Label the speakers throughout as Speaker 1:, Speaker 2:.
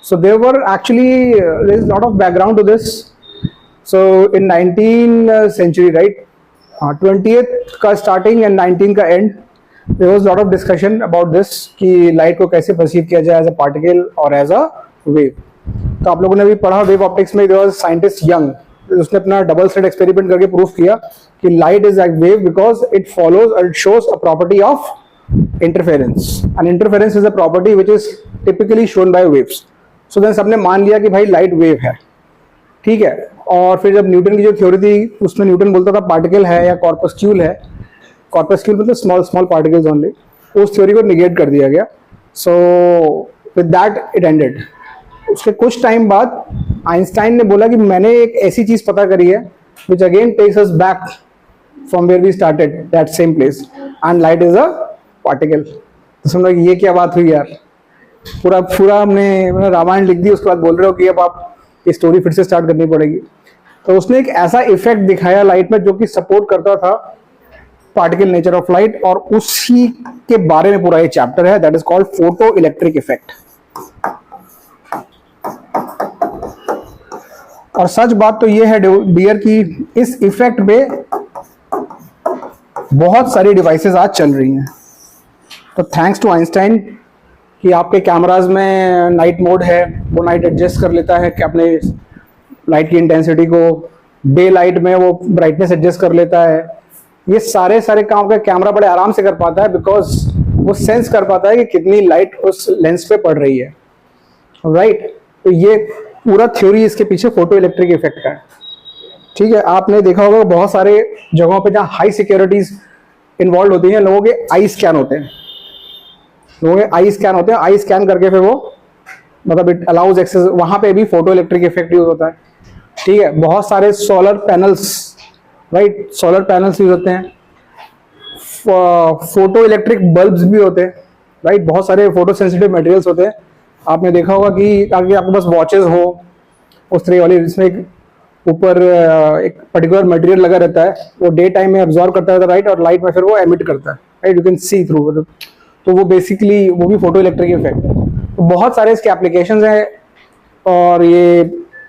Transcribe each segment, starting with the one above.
Speaker 1: So there were actually there is a lot of background to this. So in 19th century, right, 20th का starting and 19th का end, there was a lot of discussion about this कि light को कैसे perceive किया जाए as a particle और as a wave. तो आप लोगों ने भी पढ़ा wave optics में, there was scientist Young, उसने अपना double slit experiment करके proof किया कि light is a wave because it follows or it shows a property of interference, and interference is a property which is typically shown by waves. So then सबने मान लिया कि भाई light wave है, ठीक है. और फिर जब न्यूटन की जो थ्योरी थी उसमें न्यूटन बोलता था पार्टिकल है या कॉर्पस्क्यूल है, कॉर्पस्क्यूल मतलब स्मॉल स्मॉल पार्टिकल्स ओनली, उस थ्योरी को निगेट कर दिया गया. So with that it ended. उसके कुछ टाइम बाद आइंस्टाइन ने बोला कि मैंने एक ऐसी चीज पता करी है which again takes us back from where we started, that same place, and light is a particle. तो समझो ये क्या बात हुई यार, पूरा पूरा हमने रामायण लिख दी, उसके बाद बोल रहे हो कि अब आप ये स्टोरी फिर से स्टार्ट करनी पड़ेगी. तो उसने एक ऐसा इफेक्ट दिखाया लाइट में जो कि सपोर्ट करता था पार्टिकल नेचर ऑफ लाइट, और उसी के बारे में पूरा ये चैप्टर है, that is called photo electric effect. और सच बात तो ये है डियर कि इस इफेक्ट पे बहुत सारी डिवाइसेस आज चल रही हैं. तो थैंक्स टू आइंस्टाइन कि आपके कैमराज में नाइट मोड है, वो नाइट एडजस्ट कर लेता है कि अपने लाइट की इंटेंसिटी को, डे लाइट में वो ब्राइटनेस एडजस्ट कर लेता है. ये सारे काम का कैमरा बड़े आराम से कर पाता है बिकॉज वो सेंस कर पाता है कि कितनी लाइट उस लेंस पे पड़ रही है, राइट. तो ये पूरा थ्योरी इसके पीछे फोटो इलेक्ट्रिक इफेक्ट का है, ठीक है. आपने देखा होगा बहुत सारे जगहों पे जहाँ हाई सिक्योरिटीज इन्वॉल्व होती हैं, लोगों के आई स्कैन होते हैं, आई स्कैन करके फिर वो मतलब इट अलाउज एक्सेस, वहां पे भी फोटो इलेक्ट्रिक इफेक्ट यूज होता है, ठीक है. बहुत सारे solar panels, right, solar panels use होते हैं. फोटो इलेक्ट्रिक बल्ब्स भी होते हैं, राइट. बहुत सारे फोटो सेंसिटिव मटेरियल्स होते हैं. आपने देखा होगा कि अगर आपके पास वॉचेस हो उस तरह वाली, जिसमें एक ऊपर एक पर्टिकुलर मटेरियल लगा रहता है, वो डे टाइम में एब्जॉर्ब करता है राइट, और लाइट में फिर वो एमिट करता है, right, you can see through. तो वो बेसिकली वो भी फोटो इलेक्ट्रिक इफेक्ट. तो बहुत सारे इसके एप्लीकेशंस हैं और ये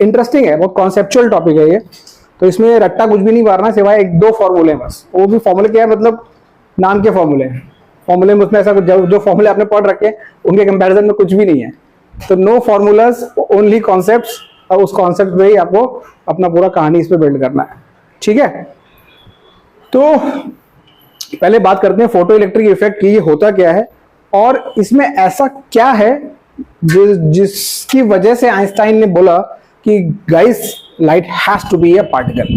Speaker 1: इंटरेस्टिंग है, बहुत कॉन्सेप्चुअल टॉपिक है ये. तो इसमें रट्टा कुछ भी नहीं मारना सिवाय एक दो फॉर्मूले हैं बस. वो भी फॉर्मूले क्या है, मतलब नाम के फॉर्मूले हैं. फॉर्मूले में उसमें ऐसा जो फॉर्मूले आपने पढ़ रखे उनके कंपैरिजन में कुछ भी नहीं है. तो नो फॉर्मूलाज, ओनली कॉन्सेप्ट्स, और उस कॉन्सेप्ट पे ही आपको अपना पूरा कहानी इस पे बिल्ड करना है, ठीक है. तो पहले बात करते हैं फोटो इलेक्ट्रिक इफेक्ट की, ये होता क्या है और इसमें ऐसा क्या है जिसकी वजह से आइंस्टाइन ने बोला कि guys light has to be a particle,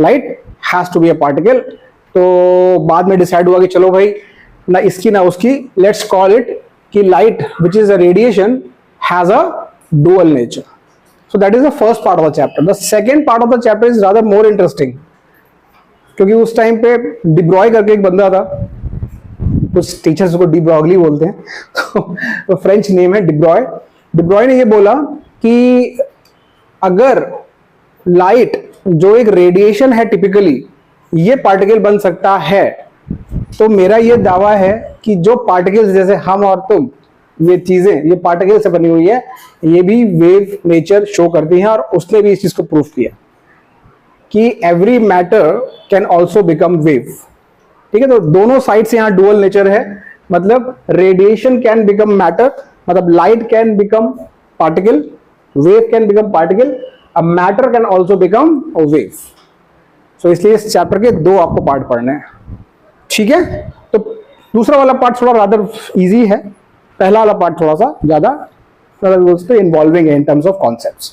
Speaker 1: light has to be a particle. तो बाद में डिसाइड हुआ कि चलो भाई ना इसकी ना उसकी, लेट्स कॉल इट कि light which is a radiation has a dual nature. So that is the first part of the chapter. The second part of the chapter is rather more interesting, क्योंकि उस time पे डिब्रॉय करके एक बंदा था, कुछ teachers को डिब्रॉगली बोलते हैं, तो फ्रेंच नेम है डिब्रॉय. डिब्रॉय ने ये बोला कि अगर लाइट जो एक रेडिएशन है टिपिकली, ये पार्टिकल बन सकता है, तो मेरा ये दावा है कि जो पार्टिकल्स जैसे हम और तुम, ये चीजें ये पार्टिकल से बनी हुई है, ये भी वेव नेचर शो करती हैं. और उसने भी इस चीज को प्रूफ किया कि every matter can also become wave, ठीक है. तो दोनों साइड से यहाँ डुअल नेचर है, मतलब रेडिएशन कैन बिकम मैटर, मतलब light can become particle, wave can become particle, a matter can also become a wave. So इसलिए इस चैप्टर के दो आपको पार्ट पढ़ने हैं, ठीक है. तो दूसरा वाला पार्ट थोड़ा रादर इजी है, पहला वाला पार्ट थोड़ा सा ज्यादा इन्वॉल्विंग है इन टर्म्स ऑफ कॉन्सेप्ट्स,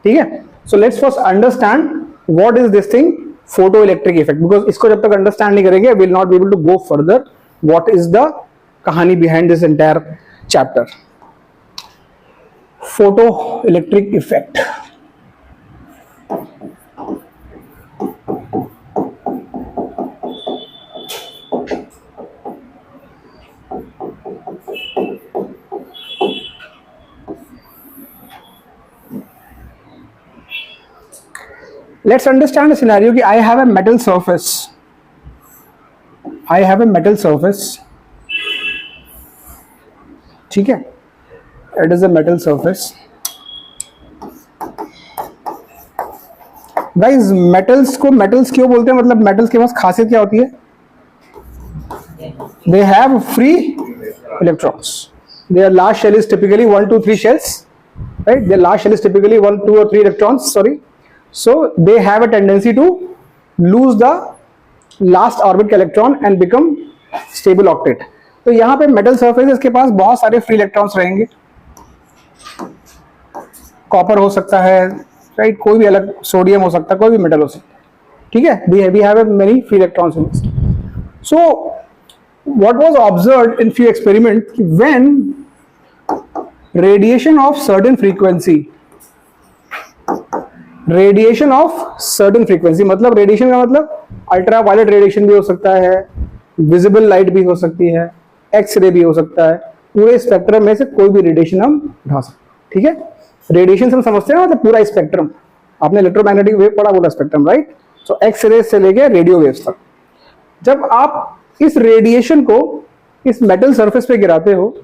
Speaker 1: ठीक है. So let's first understand what is this thing photo electric effect, because इसको जब तक अंडरस्टैंड नहीं करेंगे will not be able to go further what is the kahani behind this entire chapter. Photo electric effect. Let's understand the scenario कि I have a metal surface. I have a metal surface. ठीक है, it is a metal surface. Guys metals को metals क्यों बोलते हैं, मतलब metals के पास खासियत क्या होती है? They have free electrons. Their last shell is typically 1 to 3 shells, right? Their last shell is typically 1, 2 or 3 electrons, sorry. So they have a tendency to lose the last orbital electron and become stable octet. तो यहाँ पे metal surface के पास बहुत सारे free electrons रहेंगे. Copper हो सकता है, राइट, कोई भी अलग, सोडियम हो सकता है, कोई भी मेटल हो सकता है, ठीक है. We have many free electrons in this. So what was observed in few experiment, when radiation of certain frequency, radiation of certain frequency मतलब रेडिएशन का मतलब अल्ट्रा वायलेट रेडिएशन भी हो सकता है, विजिबल लाइट भी हो सकती है, एक्स-रे भी हो सकता है, पूरे स्पेक्ट्रम में से कोई भी रेडिएशन हम उठा सकते हैं, ठीक है. रेडिएशन से हम समझते हैं मतलब पूरा स्पेक्ट्रम. आपने इलेक्ट्रोमैग्नेटिक वेव पढ़ा, पूरा स्पेक्ट्रम, राइट. सो एक्स-रे से लेके रेडियो वेव्स तक. जब आप इस रेडिएशन को इस मेटल सरफेस पे गिराते हो,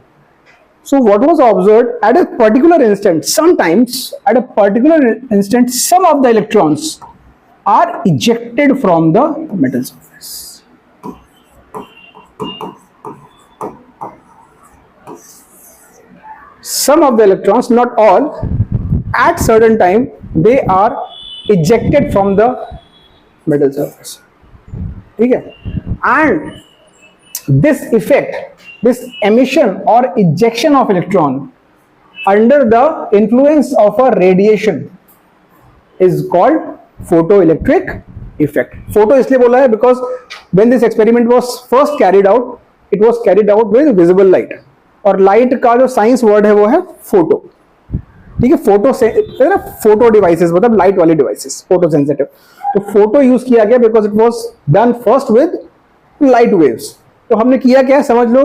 Speaker 1: so what was observed at a particular instant, sometimes at a particular instant some of the electrons are ejected from the metal surface. Some of the electrons, not all, at certain time they are ejected from the metal surface, ठीक है. And this effect, this emission or ejection of electron under the influence of a radiation is called photoelectric effect. Photo इसलिए बोला है because when this experiment was first carried out, it was carried out with visible light. और light का जो science word है वो है photo, ठीक है. फोटो से फोटो डिवाइसेस मतलब लाइट वाले डिवाइसेस, फोटो सेंसिटिव. तो फोटो यूज किया गया because it was done first with light waves. तो हमने किया क्या, समझ लो,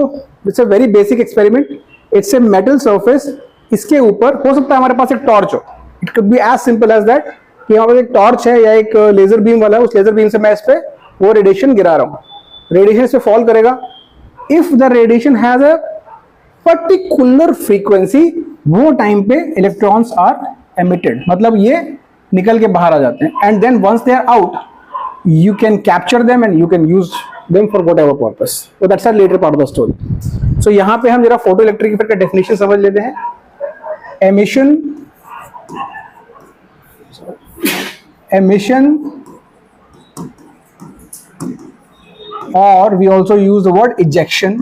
Speaker 1: it's a very basic experiment. It's a metal surface, इसके ऊपर हो सकता है हमारे पास एक टॉर्च हो. It could be as simple as that कि हमारे पास एक टॉर्च है या एक लेजर बीम वाला है, उस लेजर बीम से मैं इस पे वो रेडिएशन गिरा रहा हूँ. रेडिएशन इस पे फॉल करेगा. If the radiation has a particular frequency, वो टाइम पे इलेक्ट्रॉन्स आर एमिटेड, मतलब ये निकल के बाहर आ जाते हैं. And then once they are out, you can capture them and you can use them for whatever purpose. So that's a later part of the story. So यहाँ पे हम जरा फोटो इलेक्ट्रिक इफेक्ट का डेफिनेशन समझ लेते हैं. emission or we also use the word ejection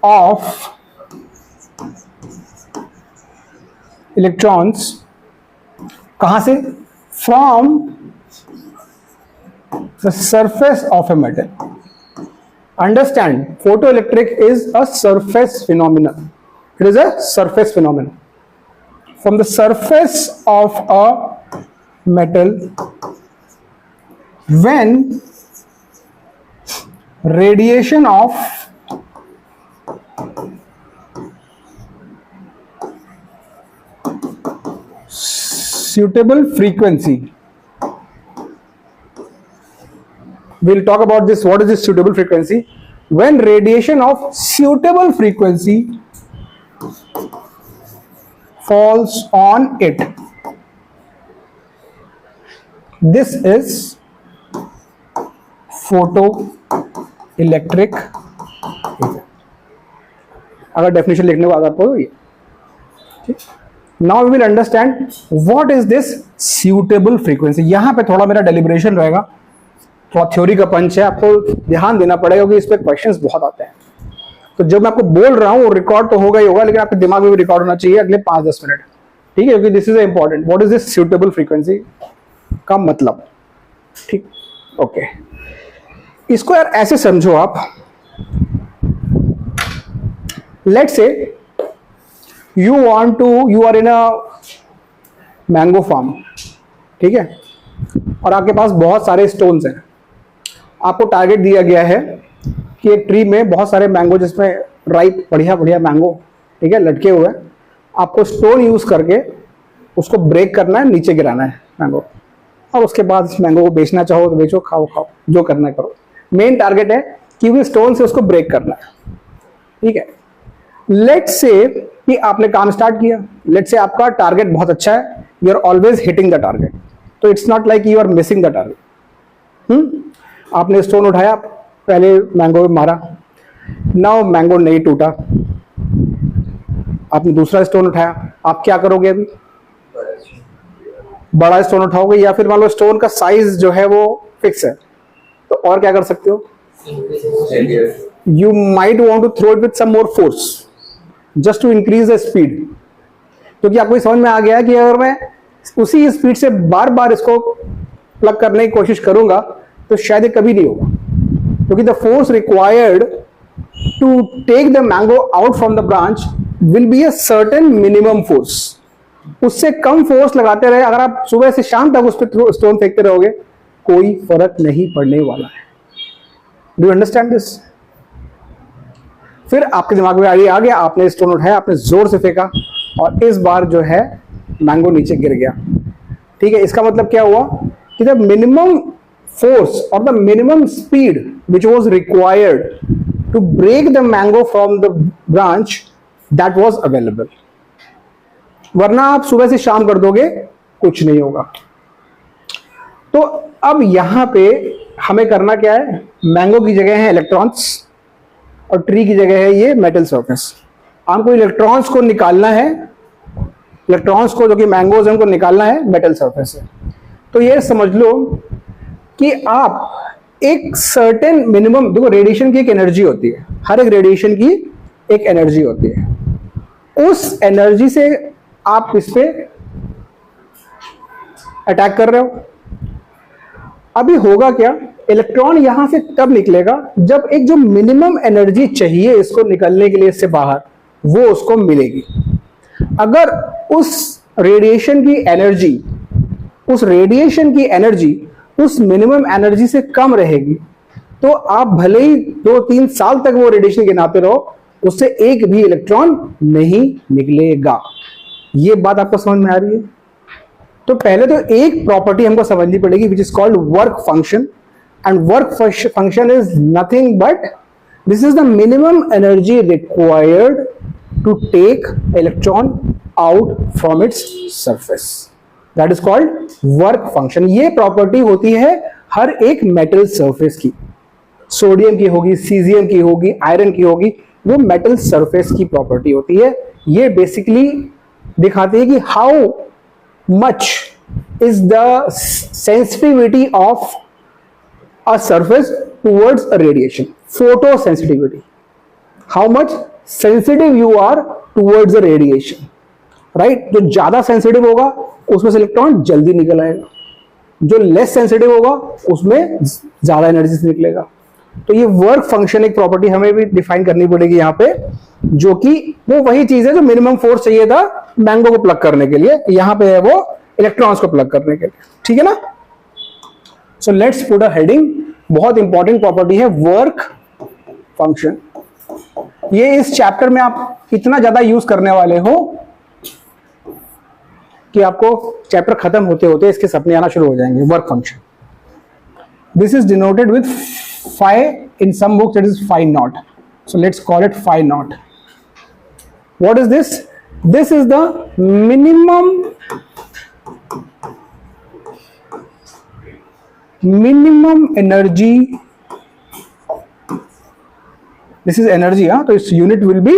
Speaker 1: of electrons. कहां से? From the surface of a metal. Understand, photoelectric is a surface phenomenon. It is a surface phenomenon. From the surface of a metal, when radiation of suitable frequency, we'll talk about this. What is this suitable frequency? When radiation of suitable frequency falls on it, this is photoelectric effect. अगर definition लिखने के बाद आपको ये, now we will understand what is this suitable frequency. यहां पे थोड़ा मेरा डेलिब्रेशन रहेगा, थोड़ा थ्योरी का पंच है, आपको ध्यान देना पड़ेगा क्योंकि इस पे क्वेश्चंस बहुत आते हैं. तो जब मैं आपको बोल रहा हूं वो रिकॉर्ड तो होगा ही होगा, लेकिन आपके दिमाग में भी रिकॉर्ड होना चाहिए अगले 5-10 मिनट, ठीक है, क्योंकि this is important. What is this suitable frequency का मतलब, ठीक, ओके. इसको यार ऐसे समझो आप, let's say you are in a mango farm, ठीक है, और आपके पास बहुत सारे स्टोन्स हैं. आपको टारगेट दिया गया है कि एक ट्री में बहुत सारे मैंगो, जिसमें राइप बढ़िया बढ़िया मैंगो, ठीक है, लटके हुए हैं. आपको स्टोन यूज करके उसको ब्रेक करना है, नीचे गिराना है मैंगो, और उसके बाद इस मैंगो को बेचना चाहो तो बेचो, खाओ खाओ, जो करना है करो. मेन टारगेट है कि वो स्टोन से उसको ब्रेक करना है, ठीक है. लेट्स से कि आपने काम स्टार्ट किया, लेट्स से आपका टारगेट बहुत अच्छा है, you are always hitting the target. तो it's not like you are missing the target. आपने स्टोन उठाया, पहले मैंगो में मारा, नाउ मैंगो नहीं टूटा, आपने दूसरा स्टोन उठाया, आप क्या करोगे? अभी बड़ा स्टोन उठाओगे, या फिर मान लो स्टोन का साइज जो है वो फिक्स है, तो और क्या कर सकते हो? You might want to throw it with some more force just to increase the speed. क्योंकि आपको समझ में आ गया कि अगर मैं उसी स्पीड से बार बार इसको प्लग करने की कोशिश करूंगा तो शायद ये कभी नहीं होगा, क्योंकि the force required to take the mango out from the branch will be a certain minimum force. उससे कम फोर्स लगाते रहे, अगर आप सुबह से शाम तक उस पर स्टोन फेंकते रहोगे, कोई फर्क नहीं पड़ने वाला है. Do you understand this? फिर आपके दिमाग में आ गया, आपने स्टोन उठाया, आपने जोर से फेंका और इस बार जो है मैंगो नीचे गिर गया. ठीक है, इसका मतलब क्या हुआ कि the minimum force or the minimum speed which was required to break the mango from the branch that was available. वरना आप सुबह से शाम कर दोगे, कुछ नहीं होगा. तो अब यहां पे हमें करना क्या है? मैंगो की जगह है इलेक्ट्रॉन्स और ट्री की जगह है ये मेटल सरफेस. हमको इलेक्ट्रॉन्स को निकालना है, इलेक्ट्रॉन्स को जो कि मैंगोज है उनको निकालना है मेटल सरफेस से. तो ये समझ लो कि आप एक सर्टेन मिनिमम, देखो रेडिएशन की एक एनर्जी होती है, हर एक रेडिएशन की एक एनर्जी होती है, उस एनर्जी से आप इस पे अटैक कर रहे हो. अभी होगा क्या? इलेक्ट्रॉन यहां से तब निकलेगा जब एक जो मिनिमम एनर्जी चाहिए इसको निकलने के लिए इससे बाहर, वो उसको मिलेगी. अगर उस रेडिएशन की एनर्जी उस मिनिमम एनर्जी से कम रहेगी, तो आप भले ही 2-3 साल तक वो रेडिएशन गिनाते रहो, उससे एक भी इलेक्ट्रॉन नहीं निकलेगा. ये बात आपको समझ में आ रही है? तो पहले तो एक प्रॉपर्टी हमको समझनी पड़ेगी which is called work function. And work function is nothing but this is the minimum energy required to take electron out from its surface. That is called work function. ये प्रॉपर्टी होती है हर एक metal surface की. Sodium की होगी, caesium की होगी, iron की होगी, वो मेटल सरफेस की प्रॉपर्टी होती है. ये बेसिकली दिखाती है कि how much is the sensitivity of a surface towards a radiation. Photo sensitivity, how much sensitive you are towards a radiation. Right? जो ज्यादा सेंसिटिव होगा उसमें से इलेक्ट्रॉन जल्दी निकल आएगा, जो लेस सेंसिटिव होगा उसमें ज्यादा एनर्जी से निकलेगा. तो ये वर्क फंक्शन एक प्रॉपर्टी हमें भी डिफाइन करनी पड़ेगी यहाँ पे, जो कि वो वही चीज है जो मिनिमम फोर्स चाहिए था मैंगो को प्लग करने के लिए, यहाँ पे है वो इलेक्ट्रॉन्स को प्लग करने के लिए. ठीक है ना? So let's put a heading. बहुत इंपॉर्टेंट प्रॉपर्टी है वर्क फंक्शन. ये इस चैप्टर में आप इतना ज्यादा यूज करने वाले हो कि आपको चैप्टर खत्म होते होते इसके सपने आना शुरू हो जाएंगे. Work function, this is denoted with phi. In some books it is phi naught, so let's call it phi naught. What is this? This is the minimum energy. This is energy, तो its unit will be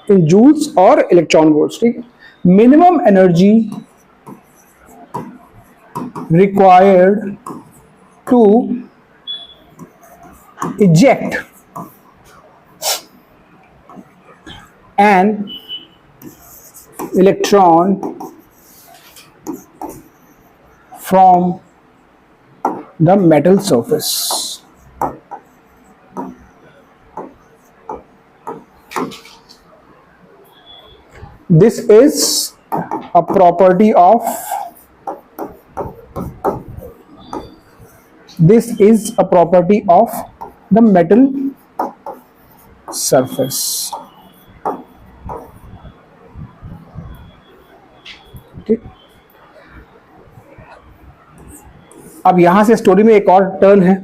Speaker 1: in joules or electron volts. ठीक है? Minimum energy required to eject an electron from the metal surface. This is a property of the metal surface. ठीक. अब यहां से story में एक और टर्न है.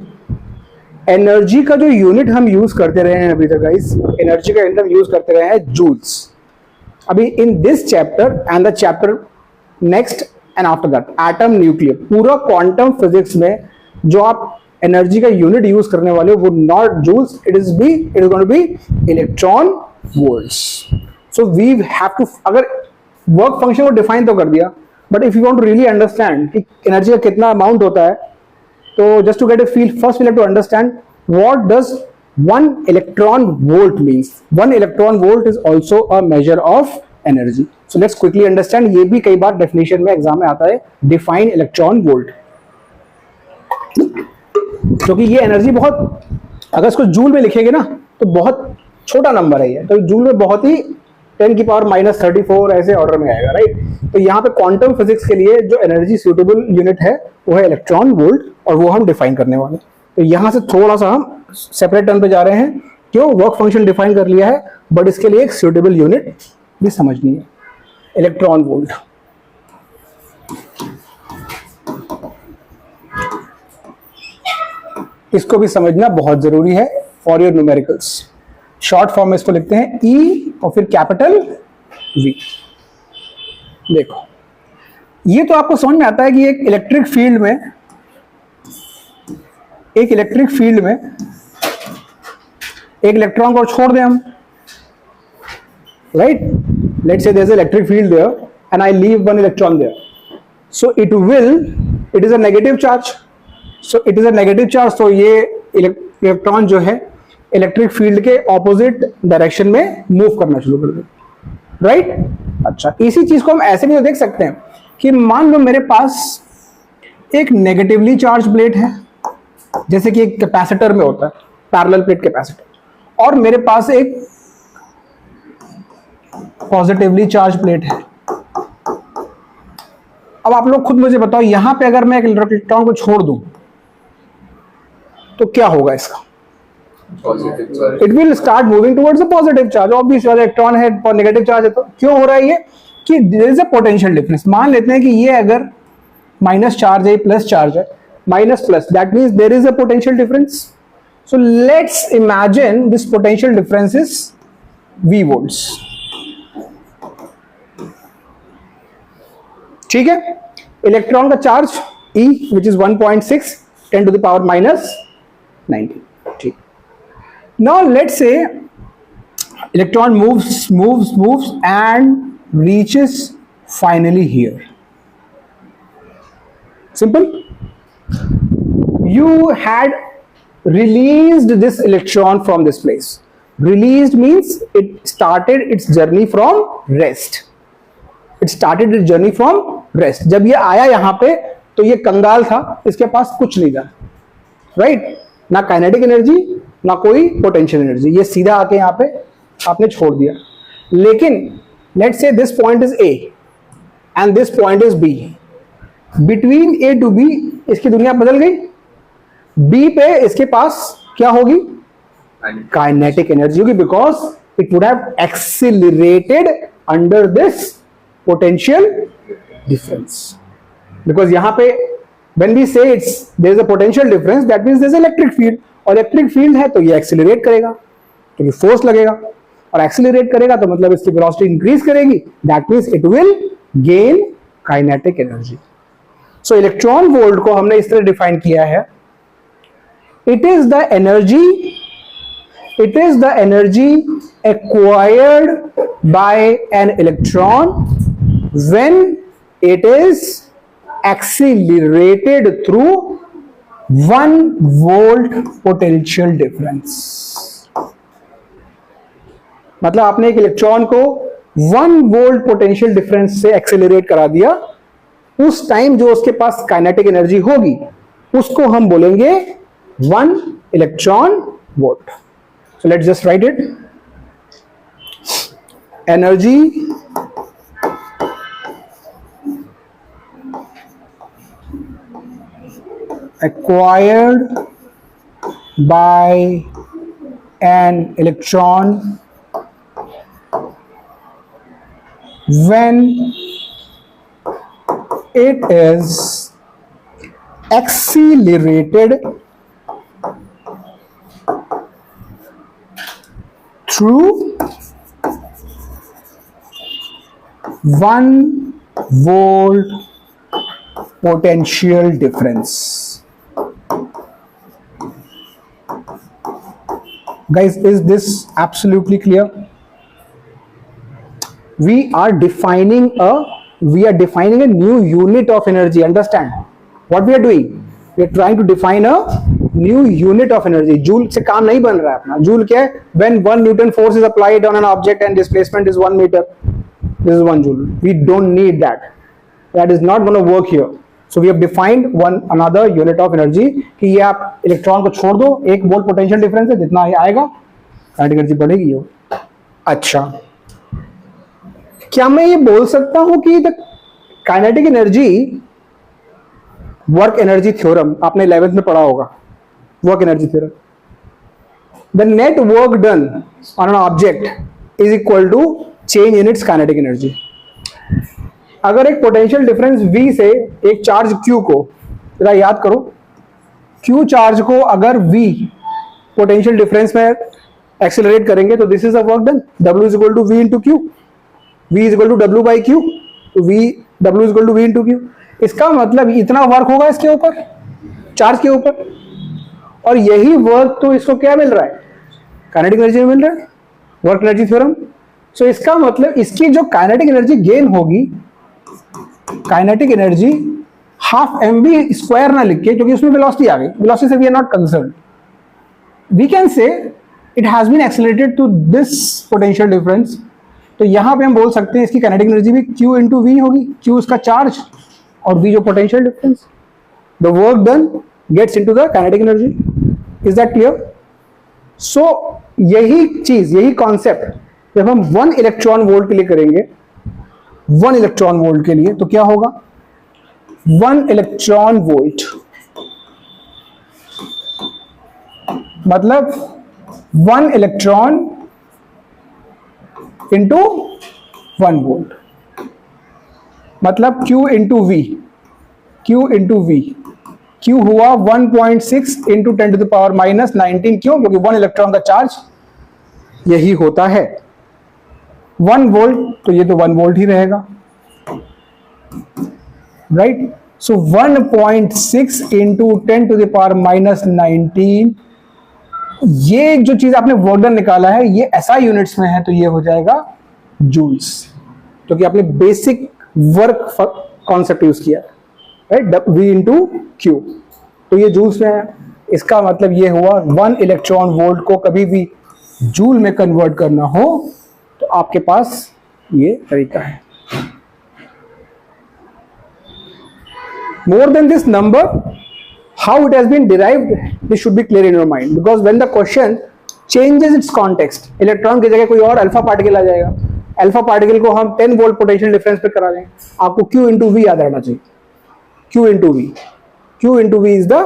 Speaker 1: एनर्जी का जो यूनिट हम यूज करते रहे हैं अभी तक गाइस, एनर्जी का यूनिट हम यूज करते रहे हैं जूल्स. अभी in this chapter and the chapter next and after that atom nuclear. पूरा क्वांटम फिजिक्स में जो आप एनर्जी का यूनिट यूज करने वाले हो वो not joules, it is going to be electron volts. So we have to, अगर वर्क फंक्शन को डिफाइन तो कर दिया, but if you want to really understand कि एनर्जी का कितना अमाउंट होता है, तो just to get a feel, first we have to understand what does 1 electron volt means. 1 electron volt is also a measure of energy. So let's quickly understand. ये भी कई बार definition में एग्जाम में आता है, डिफाइन इलेक्ट्रॉन वोल्ट। क्योंकि ये energy बहुत, अगर इसको जूल में लिखेंगे ना तो बहुत छोटा नंबर है ये, तो जूल में बहुत ही 10 की पावर -34 ऐसे ऑर्डर में आएगा, राइट। तो यहाँ पे क्वांटम फिजिक्स के लिए जो एनर्जी सूटेबल यूनिट है वो है इलेक्ट्रॉन वोल्ट, और वो हम डिफाइन करने वाले। तो यहाँ से थोड़ा सा हम सेपरेट टर्म पे जा रहे हैं, क्यों, वर्क फंक्शन डिफाइन कर लिया है, बट इसके लिए एक सूटेबल यूनिट भी समझनी है, इलेक्ट्रॉन वोल्ट। इसको भी समझना बहुत जरूरी है for your numericals. Short form में इसको लिखते हैं ई और फिर कैपिटल वी। देखो, ये तो आपको समझ में आता है कि एक इलेक्ट्रिक फील्ड में एक इलेक्ट्रॉन को छोड़ दें हम, right. Let's say there is electric field there and I leave 1 electron there, so it is a negative charge, तो ये इलेक्ट्रॉन जो है इलेक्ट्रिक फील्ड के ऑपोजिट डायरेक्शन में मूव करना शुरू कर दे, राइट। अच्छा, इसी चीज को हम ऐसे भी तो देख सकते हैं कि मान लो मेरे पास एक नेगेटिवली चार्ज प्लेट है, जैसे कि एक कैपेसिटर में होता है, पैरेलल प्लेट कैपेसिटर, और मेरे पास एक पॉजिटिवली चार्ज प्लेट है। अब आप लोग खुद मुझे बताओ, यहां पे अगर मैं एक इलेक्ट्रॉन को छोड़ दूं तो क्या होगा इसका? It will start moving towards the positive charge. Obvious electron है और नेगेटिव चार्ज है, तो क्यों हो रहा है ये? कि there is a potential difference. मान लेते हैं कि ये अगर माइनस चार्ज है, प्लस चार्ज है, minus plus, that means there is a potential difference. So let's imagine this potential difference is V volts. ठीक है, इलेक्ट्रॉन का charge E which is 1.6 10 to the power -19. ठीक, now let's say electron moves and reaches finally here. Simple. You had released this electron from this place. Released means it started its journey from rest. जब ये आया यहाँ पे तो ये कंगाल था, इसके पास कुछ नहीं था, राइट। ना काइनेटिक एनर्जी, ना कोई पोटेंशियल एनर्जी, ये सीधा आके यहाँ पे आपने छोड़ दिया। लेकिन let's say this point is A and this point is B. Between A to B इसकी दुनिया बदल गई। बी पे इसके पास क्या होगी? काइनेटिक एनर्जी होगी, because it would have accelerated under this potential difference. Because यहां पे when we say it's there is a potential difference, that means there is electric field, और इलेक्ट्रिक फील्ड है तो ये एक्सीलरेट करेगा, क्योंकि फोर्स लगेगा, और एक्सीलरेट करेगा तो मतलब इसकी वेलोसिटी इंक्रीज करेगी, that means it will gain kinetic energy. So electron volt को हमने इस तरह डिफाइन किया है, it is the energy acquired by an electron when it is accelerated through 1 volt potential difference. मतलब आपने एक इलेक्ट्रॉन को 1 वोल्ट पोटेंशियल डिफरेंस से एक्सेलरेट करा दिया, उस टाइम जो उसके पास काइनेटिक एनर्जी होगी उसको हम बोलेंगे 1 electron volt. So let's just write it. Energy acquired by an electron when it is accelerated through 1 volt potential difference. Guys, is this absolutely clear? We are defining a new unit of energy. Understand what we are doing? We are trying to define a new unit of energy. Joule से काम नहीं बन रहा है अपना. Joule क्या है? When 1 Newton force is applied on an object and displacement is 1 meter, this is 1 joule. We don't need that. That is not going to work here. So we have defined another unit of energy कि ये आप electron को छोड़ दो, 1 volt potential difference है, जितना ये आएगा काइनेटिक एनर्जी बढ़ेगी. अच्छा, क्या मैं ये बोल सकता हूं कि the kinetic energy work energy theorem आपने 11th में पढ़ा होगा, work energy theorem, the net work done on an object is equal to change in its kinetic energy. अगर एक पोटेंशियल डिफरेंस V से एक चार्ज Q को, जरा याद करो, Q चार्ज को अगर V पोटेंशियल डिफरेंस में एक्सेलरेट करेंगे तो this is a work done. W is equal to V into Q, V is equal to W by Q, तो W is equal to V into Q. इसका मतलब इतना work होगा इसके ऊपर, चार्ज के ऊपर, और यही वर्क तो इसको क्या मिल रहा है? काइनेटिक एनर्जी मिल रहा है, वर्क एनर्जी थ्योरम. सो इसका मतलब इसकी जो काइनेटिक एनर्जी गेन होगी, kinetic energy half mv square ना लिख के, क्योंकि उसमें वेलोसिटी आ गई, वेलोसिटी से we are not concern, we can say it has been accelerated to this potential difference. तो यहां पे हम बोल सकते हैं इसकी काइनेटिक एनर्जी भी Q इंटू V होगी, Q इसका चार्ज और V जो potential difference. The work done gets into the kinetic energy. Is that clear? So यही चीज, यही कॉन्सेप्ट जब हम 1 इलेक्ट्रॉन वोल्ट के लिए करेंगे, 1 इलेक्ट्रॉन वोल्ट के लिए, तो क्या होगा? 1 इलेक्ट्रॉन वोल्ट मतलब 1 इलेक्ट्रॉन इंटू 1 वोल्ट, मतलब Q into V, Q into V. Q हुआ 1.6 into 10 to the power minus 19. क्यों? क्योंकि 1 इलेक्ट्रॉन का चार्ज यही होता है. 1 वोल्ट, तो ये तो 1 वोल्ट ही रहेगा, right? So 1.6 into 10 to the power minus 19, ये जो चीज आपने वर्क डन निकाला है ये SI यूनिट्स में है, तो ये हो जाएगा जूल्स, क्योंकि आपने बेसिक वर्क कॉन्सेप्ट यूज किया, राइट? V इंटू Q, तो ये जूल्स में है. इसका मतलब ये हुआ 1 इलेक्ट्रॉन वोल्ट को कभी भी जूल में कन्वर्ट करना हो तो आपके पास ये तरीका है. More than this number, how it has been derived, this should be clear in your mind, because when the question changes its context, electron की जगह कोई और अल्फा पार्टिकल आ जाएगा, अल्फा पार्टिकल को हम 10 वोल्ट पोटेंशियल डिफरेंस पे करा देंगे, आपको Q इंटू V याद रहना चाहिए. Q into V, Q into V is the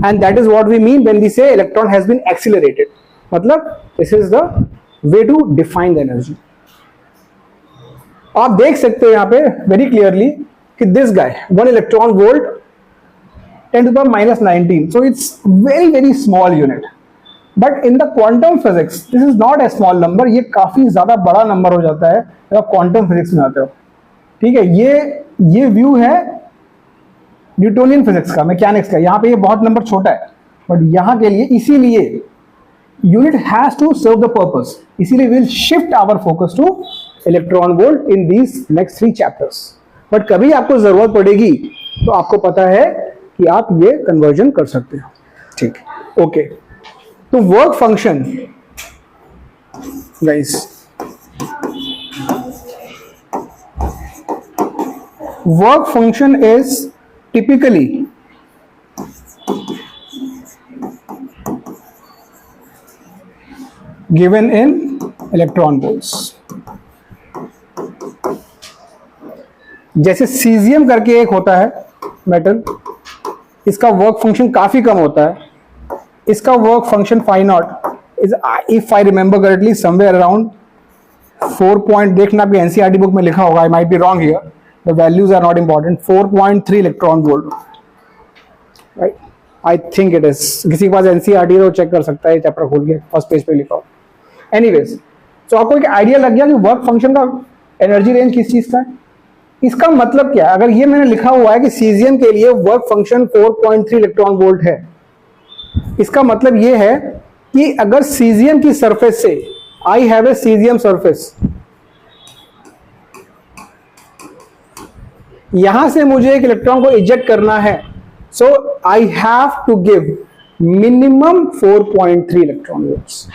Speaker 1: and that is what we mean when we say electron has been accelerated. मतलब this is the way to define the energy. आप देख सकते हो यहाँ पे very clearly कि this guy 1 electron volt 10 to the power minus 19, so it's very small unit, but in the quantum physics this is not a small number. ये काफी ज्यादा बड़ा नंबर हो जाता है जब आप क्वांटम फिजिक्स में आते हो. ठीक है, ये व्यू है न्यूटोनियन फिजिक्स का, मैकेनिक्स का. यहाँ पे ये बहुत नंबर छोटा है, बट यहाँ के लिए इसीलिए unit has to serve the purpose, इसीलिए will shift our focus to electron volt in these next 3 chapters. But कभी आपको जरूरत पड़ेगी तो आपको पता है कि आप ये कन्वर्जन कर सकते हो. ठीक, ओके. तो work function guys, work function is typically given in electron volts. जैसे सीजियम करके एक होता है मेटल, इसका वर्क फंक्शन काफी कम होता है. इसका work function phi nought is, if I remember correctly, somewhere around 4 point, देखना आपके एनसीईआरटी बुक में लिखा होगा, I might be wrong here, the values are not important, 4.3 electron volt, right? I think it is. किसी के पास NCERT है तो check कर सकता है, चैप्टर खोल के फर्स्ट पेज पे लिखा हो. एनीवेज, तो आपको एक आइडिया लग गया कि वर्क फंक्शन का एनर्जी रेंज किस चीज का है? इसका मतलब क्या है? अगर ये मैंने लिखा हुआ है कि सीजियम के लिए वर्क फंक्शन 4.3 इलेक्ट्रॉन वोल्ट है, इसका मतलब ये है कि अगर सीजियम की सरफेस से, I have a caesium surface, यहां से मुझे एक इलेक्ट्रॉन को इजेक्ट करना है, so I have to give minimum 4.3 electron volts.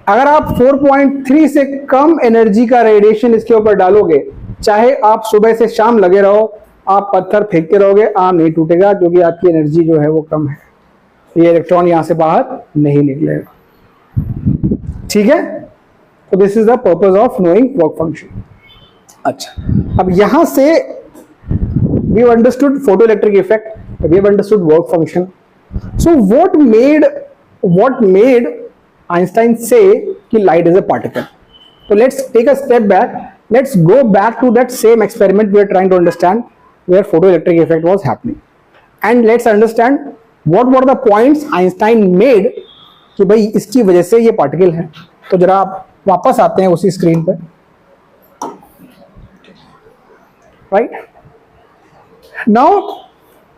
Speaker 1: अगर आप 4.3 से कम एनर्जी का रेडिएशन इसके ऊपर डालोगे, चाहे आप सुबह से शाम लगे रहो, आप पत्थर फेंकते रहोगे, आम नहीं टूटेगा, क्योंकि आपकी एनर्जी जो है वो कम है, ये इलेक्ट्रॉन यहां से बाहर नहीं निकलेगा। ठीक है, तो this is the purpose of knowing work function. अच्छा, अब यहां से we have understood photo electric effect, we have understood work function. So what made Einstein say कि light is a particle? So let's take a step back. Let's go back to that same experiment we are trying to understand, where photoelectric effect was happening, and let's understand what were the points Einstein made कि भाई इसकी वजह से ये particle है। तो जरा आप वापस आते हैं उसी स्क्रीन पे, राइट? नाउ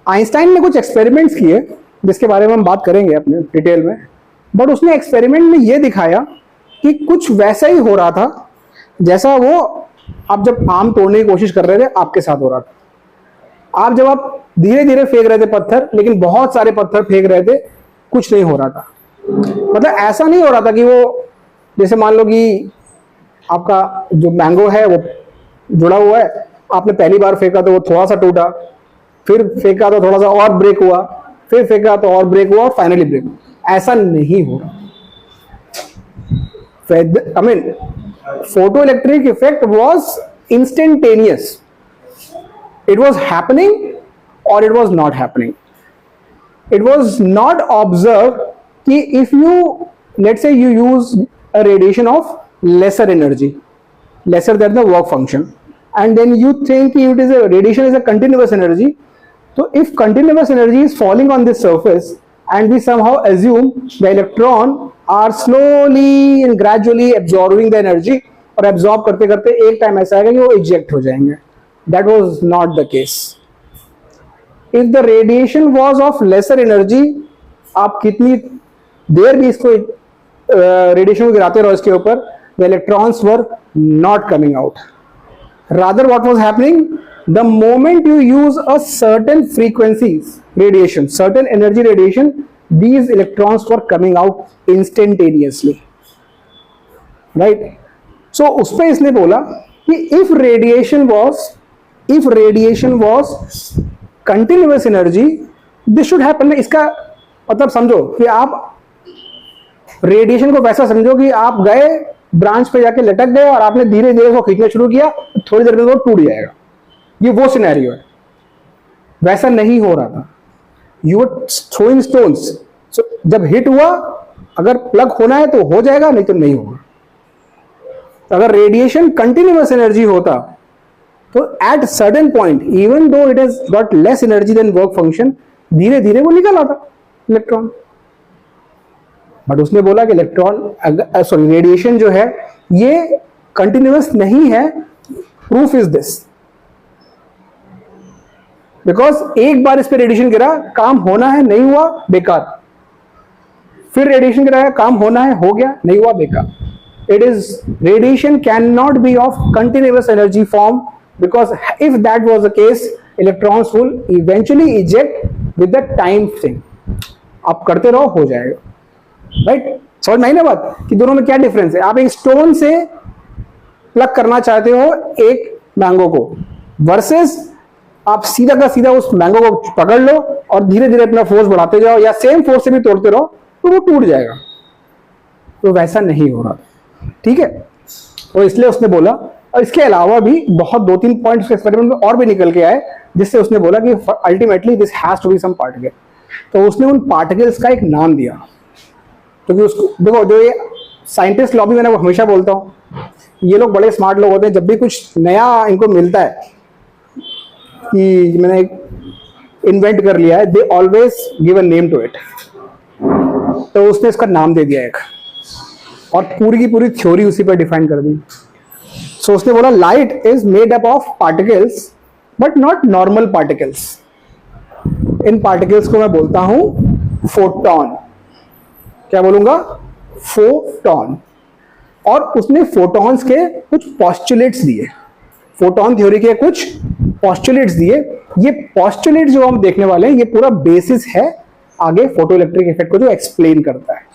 Speaker 1: आइंस्टाइन ने कुछ एक्सपेरिमेंट्स किए जिसके बारे में हम बात करेंगे अपने डिटेल में, बट उसने एक्सपेरिमेंट में ये दिखाया कि कुछ वैसा ही हो रहा था जैसा वो आप जब आम तोड़ने की कोशिश कर रहे थे आपके साथ हो रहा था। आप धीरे धीरे फेंक रहे थे पत्थर, लेकिन बहुत सारे पत्थर फेंक रहे थे, कुछ नहीं हो रहा था। मतलब ऐसा नहीं हो रहा था कि वो, जैसे मान लो कि आपका जो मैंगो है वो जुड़ा हुआ है, आपने पहली बार फेंका तो वो थोड़ा सा टूटा, फिर फेंका तो थोड़ा सा और ब्रेक हुआ, फिर फेंका तो और ब्रेक हुआ, और फाइनली ब्रेक हुआ। ऐसा नहीं हो रहा। I mean, photoelectric effect was instantaneous. It was happening or it was not happening. It was not observed कि if you, let's say you use a radiation of lesser energy, lesser than the work function, and then you think it is a radiation is a continuous energy. So if continuous energy is falling on this surface and we somehow assume the electron are slowly and gradually absorbing the energy, और absorb करते करते एक time ऐसा आएगा कि वो eject हो जाएंगे। That was not the case. If the radiation was of lesser energy, आप कितनी देर भी इसको रेडिएशन को गिराते रहो इसके ऊपर, the electrons were not coming out. Rather, what was happening? The moment you use a certain frequencies radiation, certain energy radiation, these electrons were coming out instantaneously, right? So उस पे इसने बोला कि if radiation was continuous energy, this should happen. इसका मतलब समझो कि आप रेडिएशन को वैसा समझो कि आप गए ब्रांच पे जाके लटक गए और आपने धीरे धीरे उसको खींचना शुरू किया, थोड़ी देर में वो टूट जाएगा। ये वो सिनेरियो है, वैसा नहीं हो रहा था। यू वर थ्रोइंग स्टोन्स, सो जब हिट हुआ, अगर प्लग होना है तो हो जाएगा, नहीं तो नहीं होगा। तो अगर रेडिएशन कंटिन्यूअस एनर्जी होता तो at certain point, even though it has got less energy than work function, धीरे धीरे वो निकल आता इलेक्ट्रॉन। बट उसने बोला कि इलेक्ट्रॉन रेडिएशन जो है ये कंटिन्यूअस नहीं है। प्रूफ इज दिस, बिकॉज एक बार इस पे रेडिएशन गिरा, काम होना है, नहीं हुआ, बेकार। फिर रेडिएशन गिराया, काम होना है, हो गया, नहीं हुआ, बेकार। It is radiation can not be of continuous energy form, because if that was the case, electrons will eventually eject with the time thing. आप करते रहो, हो जाएगा, राइट? समझ में आई ना बात कि दोनों में क्या डिफरेंस है? आप एक स्टोन से प्लग करना चाहते हो एक मैंगो को, वर्सेस आप सीधा का सीधा उस मैंगो को पकड़ लो और धीरे धीरे अपना फोर्स बढ़ाते जाओ, या सेम फोर्स से भी तोड़ते रहो, तो वो टूट जाएगा। तो वैसा नहीं हो रहा, ठीक है? तो इसलिए उसने बोला, और इसके अलावा भी बहुत 2-3 पॉइंट्स एक्सपेरिमेंट में और भी निकल के आए, जिससे उसने बोला कि ultimately this has to be some particle. तो उसने उन पार्टिकल्स का एक नाम दिया, क्योंकि उसको देखो, जो ये साइंटिस्ट लॉबी, मैंने वो हमेशा बोलता हूँ, ये लोग बड़े स्मार्ट लोग होते हैं। जब भी कुछ नया इनको मिलता है कि मैंने एक इन्वेंट कर लिया है, they always give a name to it. तो उसने इसका नाम दे दिया एक, और पूरी की पूरी थ्योरी उसी पर डिफाइन कर दी। सो उसने बोला light is made up of particles but not normal particles. In particles को मैं बोलता हूं फोटॉन। क्या बोलूंगा? फोटॉन। और उसने फोटॉन्स के कुछ पॉस्टुलेट्स दिए, फोटॉन थ्योरी के कुछ पॉस्टुलेट्स दिए। ये पॉस्टुलेट जो हम देखने वाले हैं ये पूरा बेसिस है आगे फोटो इलेक्ट्रिक इफेक्ट को जो एक्सप्लेन करता है।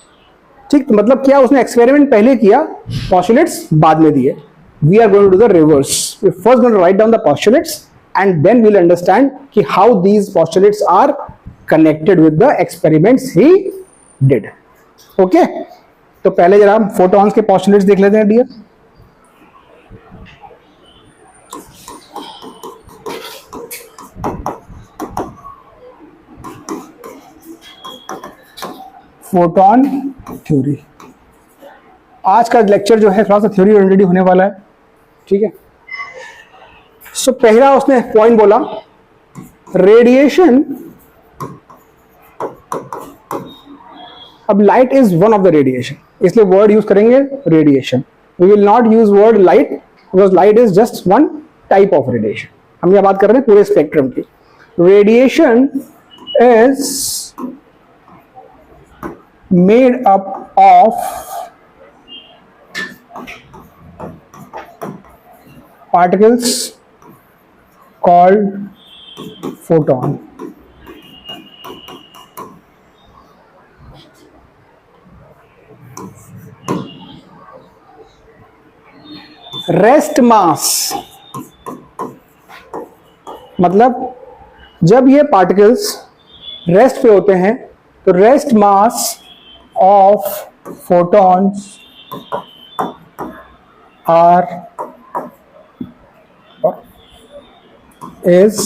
Speaker 1: ठीक, तो मतलब क्या, उसने एक्सपेरिमेंट पहले किया, पॉस्टुलेट्स बाद में दिए। We are going to do the reverse. We first going to write down the postulates and then we will understand कि how these postulates are connected with the experiments he did. Okay, तो पहले जरा हम photons के postulates देख लेते हैं dear. Photon theory. आज का लेक्चर जो है थोड़ा सा थ्योरी ओरिएंटेड होने वाला है, ठीक है। सो पहला उसने पॉइंट बोला, रेडिएशन। अब light is one of the radiation, इसलिए वर्ड यूज करेंगे radiation. We will not use word light because light is just one type of radiation. हम यह बात कर रहे हैं पूरे स्पेक्ट्रम की। Radiation is made up of particles called photon. Rest mass मतलब जब ये पार्टिकल्स रेस्ट पे होते हैं तो rest mass of photons is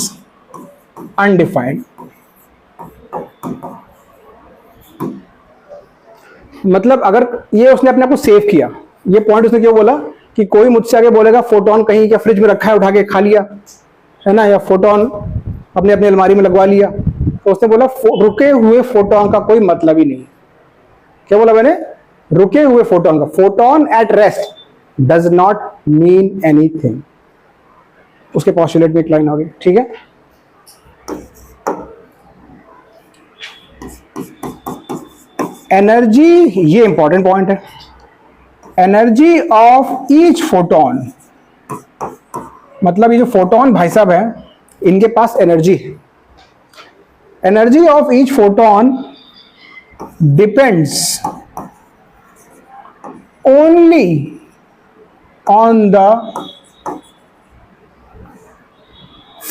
Speaker 1: undefined। मतलब अगर ये उसने अपने आप को सेव किया, ये पॉइंट उसने क्यों बोला कि कोई मुझसे आगे बोलेगा फोटोन कहीं क्या फ्रिज में रखा है उठा के खा लिया है ना, या फोटोन अपने अपनी अलमारी में लगवा लिया, तो उसने बोला रुके हुए फोटोन का कोई मतलब ही नहीं। क्या बोला मैंने? रुके हुए फोटोन का, photon at rest does not mean anything. उसके पॉस्टुलेट में एक लाइन आ गई, ठीक है। एनर्जी, ये इंपॉर्टेंट पॉइंट है। एनर्जी ऑफ ईच फोटोन, मतलब ये जो फोटोन भाई साहब है इनके पास एनर्जी है। Energy of each photon depends only on the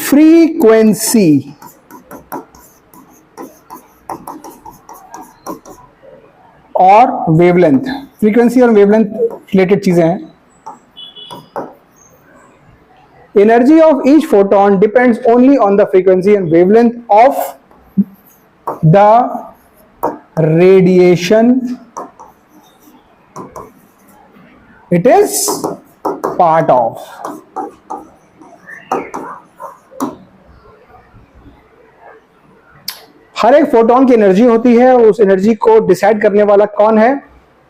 Speaker 1: frequency और wavelength। frequency और wavelength related चीजें हैं। Energy of each photon depends only on the frequency and wavelength of the radiation it is part of। हर एक photon की energy होती है, उस energy को डिसाइड करने वाला कौन है?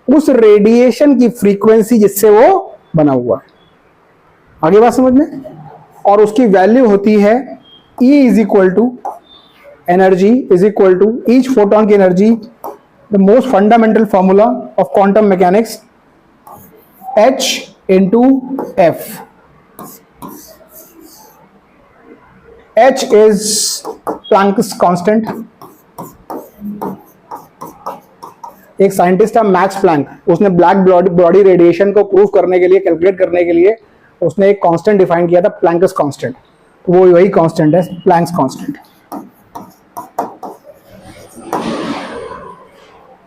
Speaker 1: उस रेडिएशन की फ्रीक्वेंसी जिससे वो बना हुआ है। आगे बात समझ में? और उसकी वैल्यू होती है E is equal to energy is equal to each photon की energy, the most fundamental formula of quantum mechanics, H into F। H is Planck's constant। एक साइंटिस्ट था मैक्स प्लैंक, उसने ब्लैक बॉडी रेडिएशन को prove करने के लिए, calculate करने के लिए उसने एक कांस्टेंट डिफाइन किया था, प्लैंक्स कांस्टेंट। तो वो वही कांस्टेंट है, प्लैंक्स कांस्टेंट,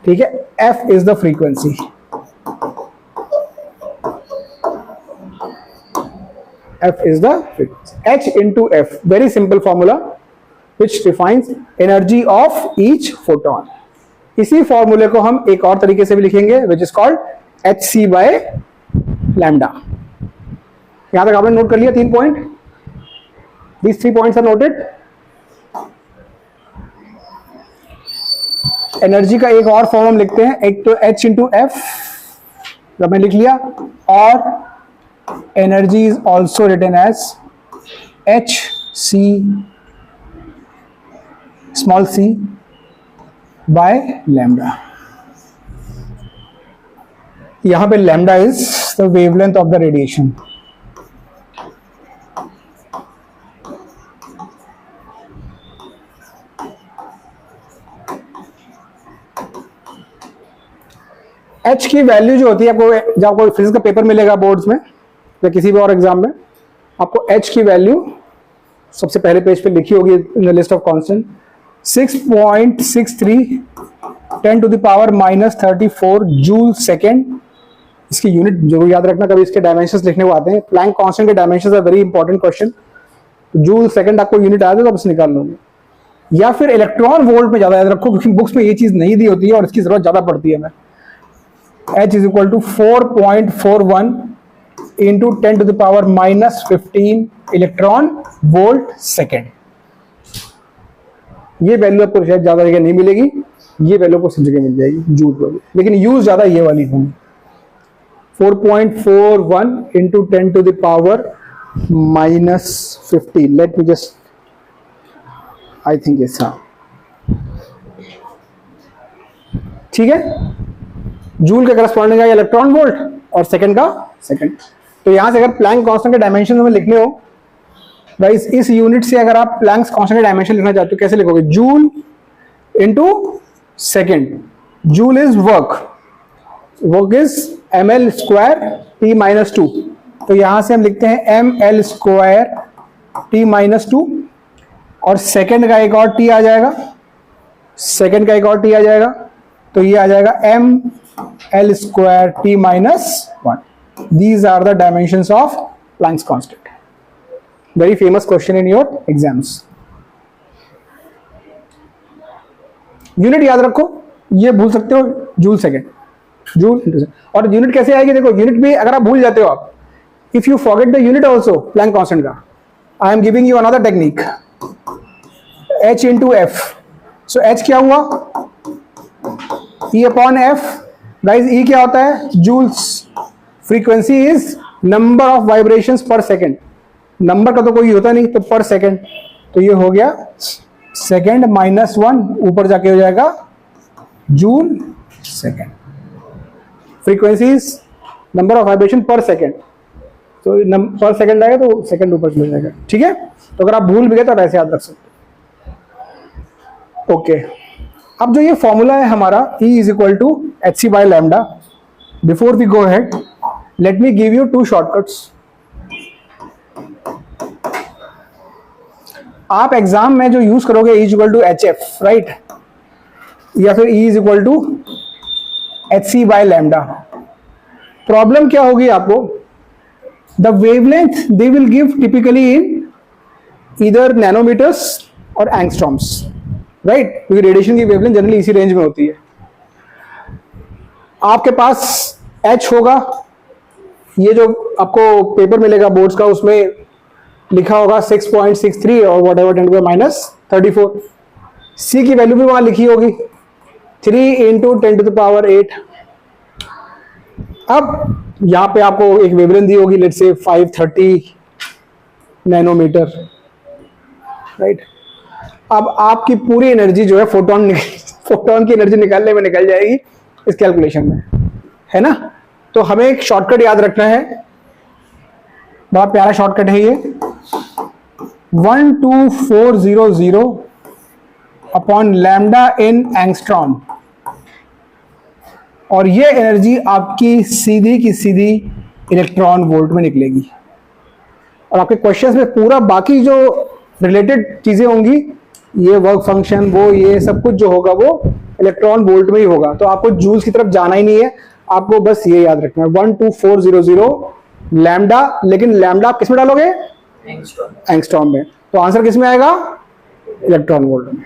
Speaker 1: ठीक है। F is the frequency। F is the frequency। H into F, very simple formula which defines energy of each photon। इसी फॉर्मूले को हम एक और तरीके से भी लिखेंगे which is called hc by lambda। यहां तक आपने नोट कर लिया 3 point? These 3 points are noted। Energy का एक और फॉर्म हम लिखते हैं, एक तो H into F, जब मैं लिख लिया, और energy is also written as hc small c by lambda. यहाँ पे lambda is the wavelength of the radiation. h की वैल्यू जो होती है, आपको जब आपको फिजिक्स का पेपर मिलेगा बोर्ड्स में या किसी भी और एग्जाम में, आपको h की वैल्यू सबसे पहले पेज पे लिखी होगी in the list of constant 6.63 10 to the power -34 joule second. इसकी यूनिट जरूर याद रखना, कभी इसके डायमेंशंस लिखने को आते हैं. प्लैंक कांस्टेंट के dimensions are very important question. Joule second आपको यूनिट आ जाए तो आप इसे निकाल लोगे. या फिर इलेक्ट्रॉन वोल्ट में ज्यादा याद रखो, क्योंकि बुक्स में ये चीज नहीं दी होती है और इसकी जरूरत ज्यादा पड़ती है. हमें h is equal to 4.41 into 10 to the power -15 electron volt second. ये वैल्यू आपको शायद ज्यादा जगह नहीं मिलेगी, ये वैल्यू आपको सब जगह मिल जाएगी जूल पर, लेकिन यूज ज्यादा ये वाली होगी. 4.41 into 10 to the power -15. Let me just, I think it's, हाँ ठीक है. जूल के करस्पॉन्डिंग है इलेक्ट्रॉन वोल्ट और सेकंड का सेकंड. तो यहां से अगर प्लैंक कांस्टेंट के डायमेंशन हमें लिखने हो, गाइस इस यूनिट से अगर आप प्लैंक कांस्टेंट के डायमेंशन लिखना चाहते हो, कैसे लिखोगे? Joule into second. Joule is work, work is ml square t -2. तो यहां से हम लिखते हैं ml स्क्वायर t -2 और सेकंड का एक और t आ जाएगा, सेकंड का एक और t आ जाएगा, तो ये आ जाएगा ml square t -1. These are the dimensions of Planck's constant. Very famous question in your exams. Unit याद रखो, ये भूल सकते हो जूल सेकेंड, जूल. और यूनिट कैसे आएगी? देखो यूनिट भी अगर आप भूल जाते हो आप, if you forget the unit also Planck constant का, I am giving you another technique, h into F. So h क्या हुआ? E upon F. Guys E क्या होता है? Joules. Frequency is number of vibrations per second. Number का तो कोई होता नहीं, तो पर सेकेंड. तो ये हो गया सेकेंड -1, ऊपर जाके हो जाएगा joule second. Frequency is number of vibration पर सेकेंड, तो पर सेकेंड आएगा तो सेकेंड ऊपर चला जाएगा. ठीक है, तो अगर आप भूल भी गए तो ऐसे याद रख सकते हो. ओके, अब जो ये फॉर्मूला है हमारा E is equal to hc by lambda. Before we go ahead, let me give you 2 shortcuts. आप एग्जाम में जो यूज करोगे E is equal to hf, right, या फिर E is equal to hc by lambda. Problem क्या होगी आपको? The wavelength they will give typically in either nanometers और एंगस्ट्रॉम्स, राइट, क्योंकि रेडिएशन की वेवलेंथ जनरली इसी रेंज में होती है. आपके पास h होगा, ये जो आपको पेपर मिलेगा बोर्ड्स का, उसमें लिखा होगा 6.63 और वॉट एवर 10 -34. c की वैल्यू भी वहां लिखी होगी 3 इंटू 10 टू द पावर 8. अब यहां पे आपको एक वेवलेंथ दी होगी, लेट्स से 530 नैनोमीटर, राइट. अब आपकी पूरी एनर्जी जो है फोटोन की एनर्जी निकालने में निकल जाएगी इस कैलकुलेशन में, है ना. तो हमें एक शॉर्टकट याद रखना है, बहुत प्यारा शॉर्टकट है ये, 12400 अपॉन लैम्डा इन एंगस्ट्रॉम. और ये एनर्जी आपकी सीधी की सीधी इलेक्ट्रॉन वोल्ट में निकलेगी. और आपके क्वेश्चंस में पूरा बाकी जो रिलेटेड चीजें होंगी, ये वर्क फंक्शन, वो ये सब कुछ जो होगा वो इलेक्ट्रॉन वोल्ट में ही होगा. तो आपको जूल्स की तरफ जाना ही नहीं है, आपको बस ये याद रखना है 12400 लैम्डा. लेकिन लैम्डा आप किस में डालोगे? एंगस्ट्रॉम में. तो आंसर किस में आएगा? इलेक्ट्रॉन वोल्ट में.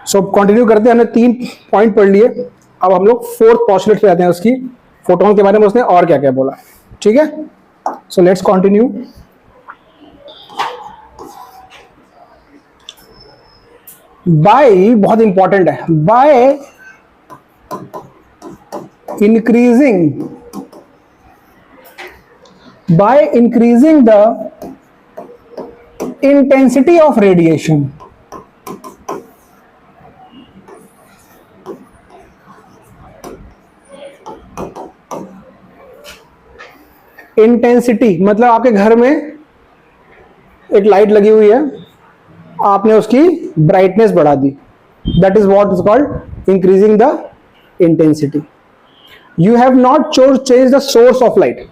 Speaker 1: सो कंटिन्यू करते हैं. हमने 3 पॉइंट पढ़ लिए, अब हम लोग 4th पॉस्टुलेट पे आते हैं उसकी, फोटोन के बारे में उसने और क्या क्या बोला. ठीक है, सो लेट्स कंटिन्यू। बाय बहुत इंपॉर्टेंट है, by increasing the intensity of radiation, intensity मतलब आपके घर में एक लाइट लगी हुई है, आपने उसकी ब्राइटनेस बढ़ा दी, that is what is called increasing the intensity. You have not change the source of light.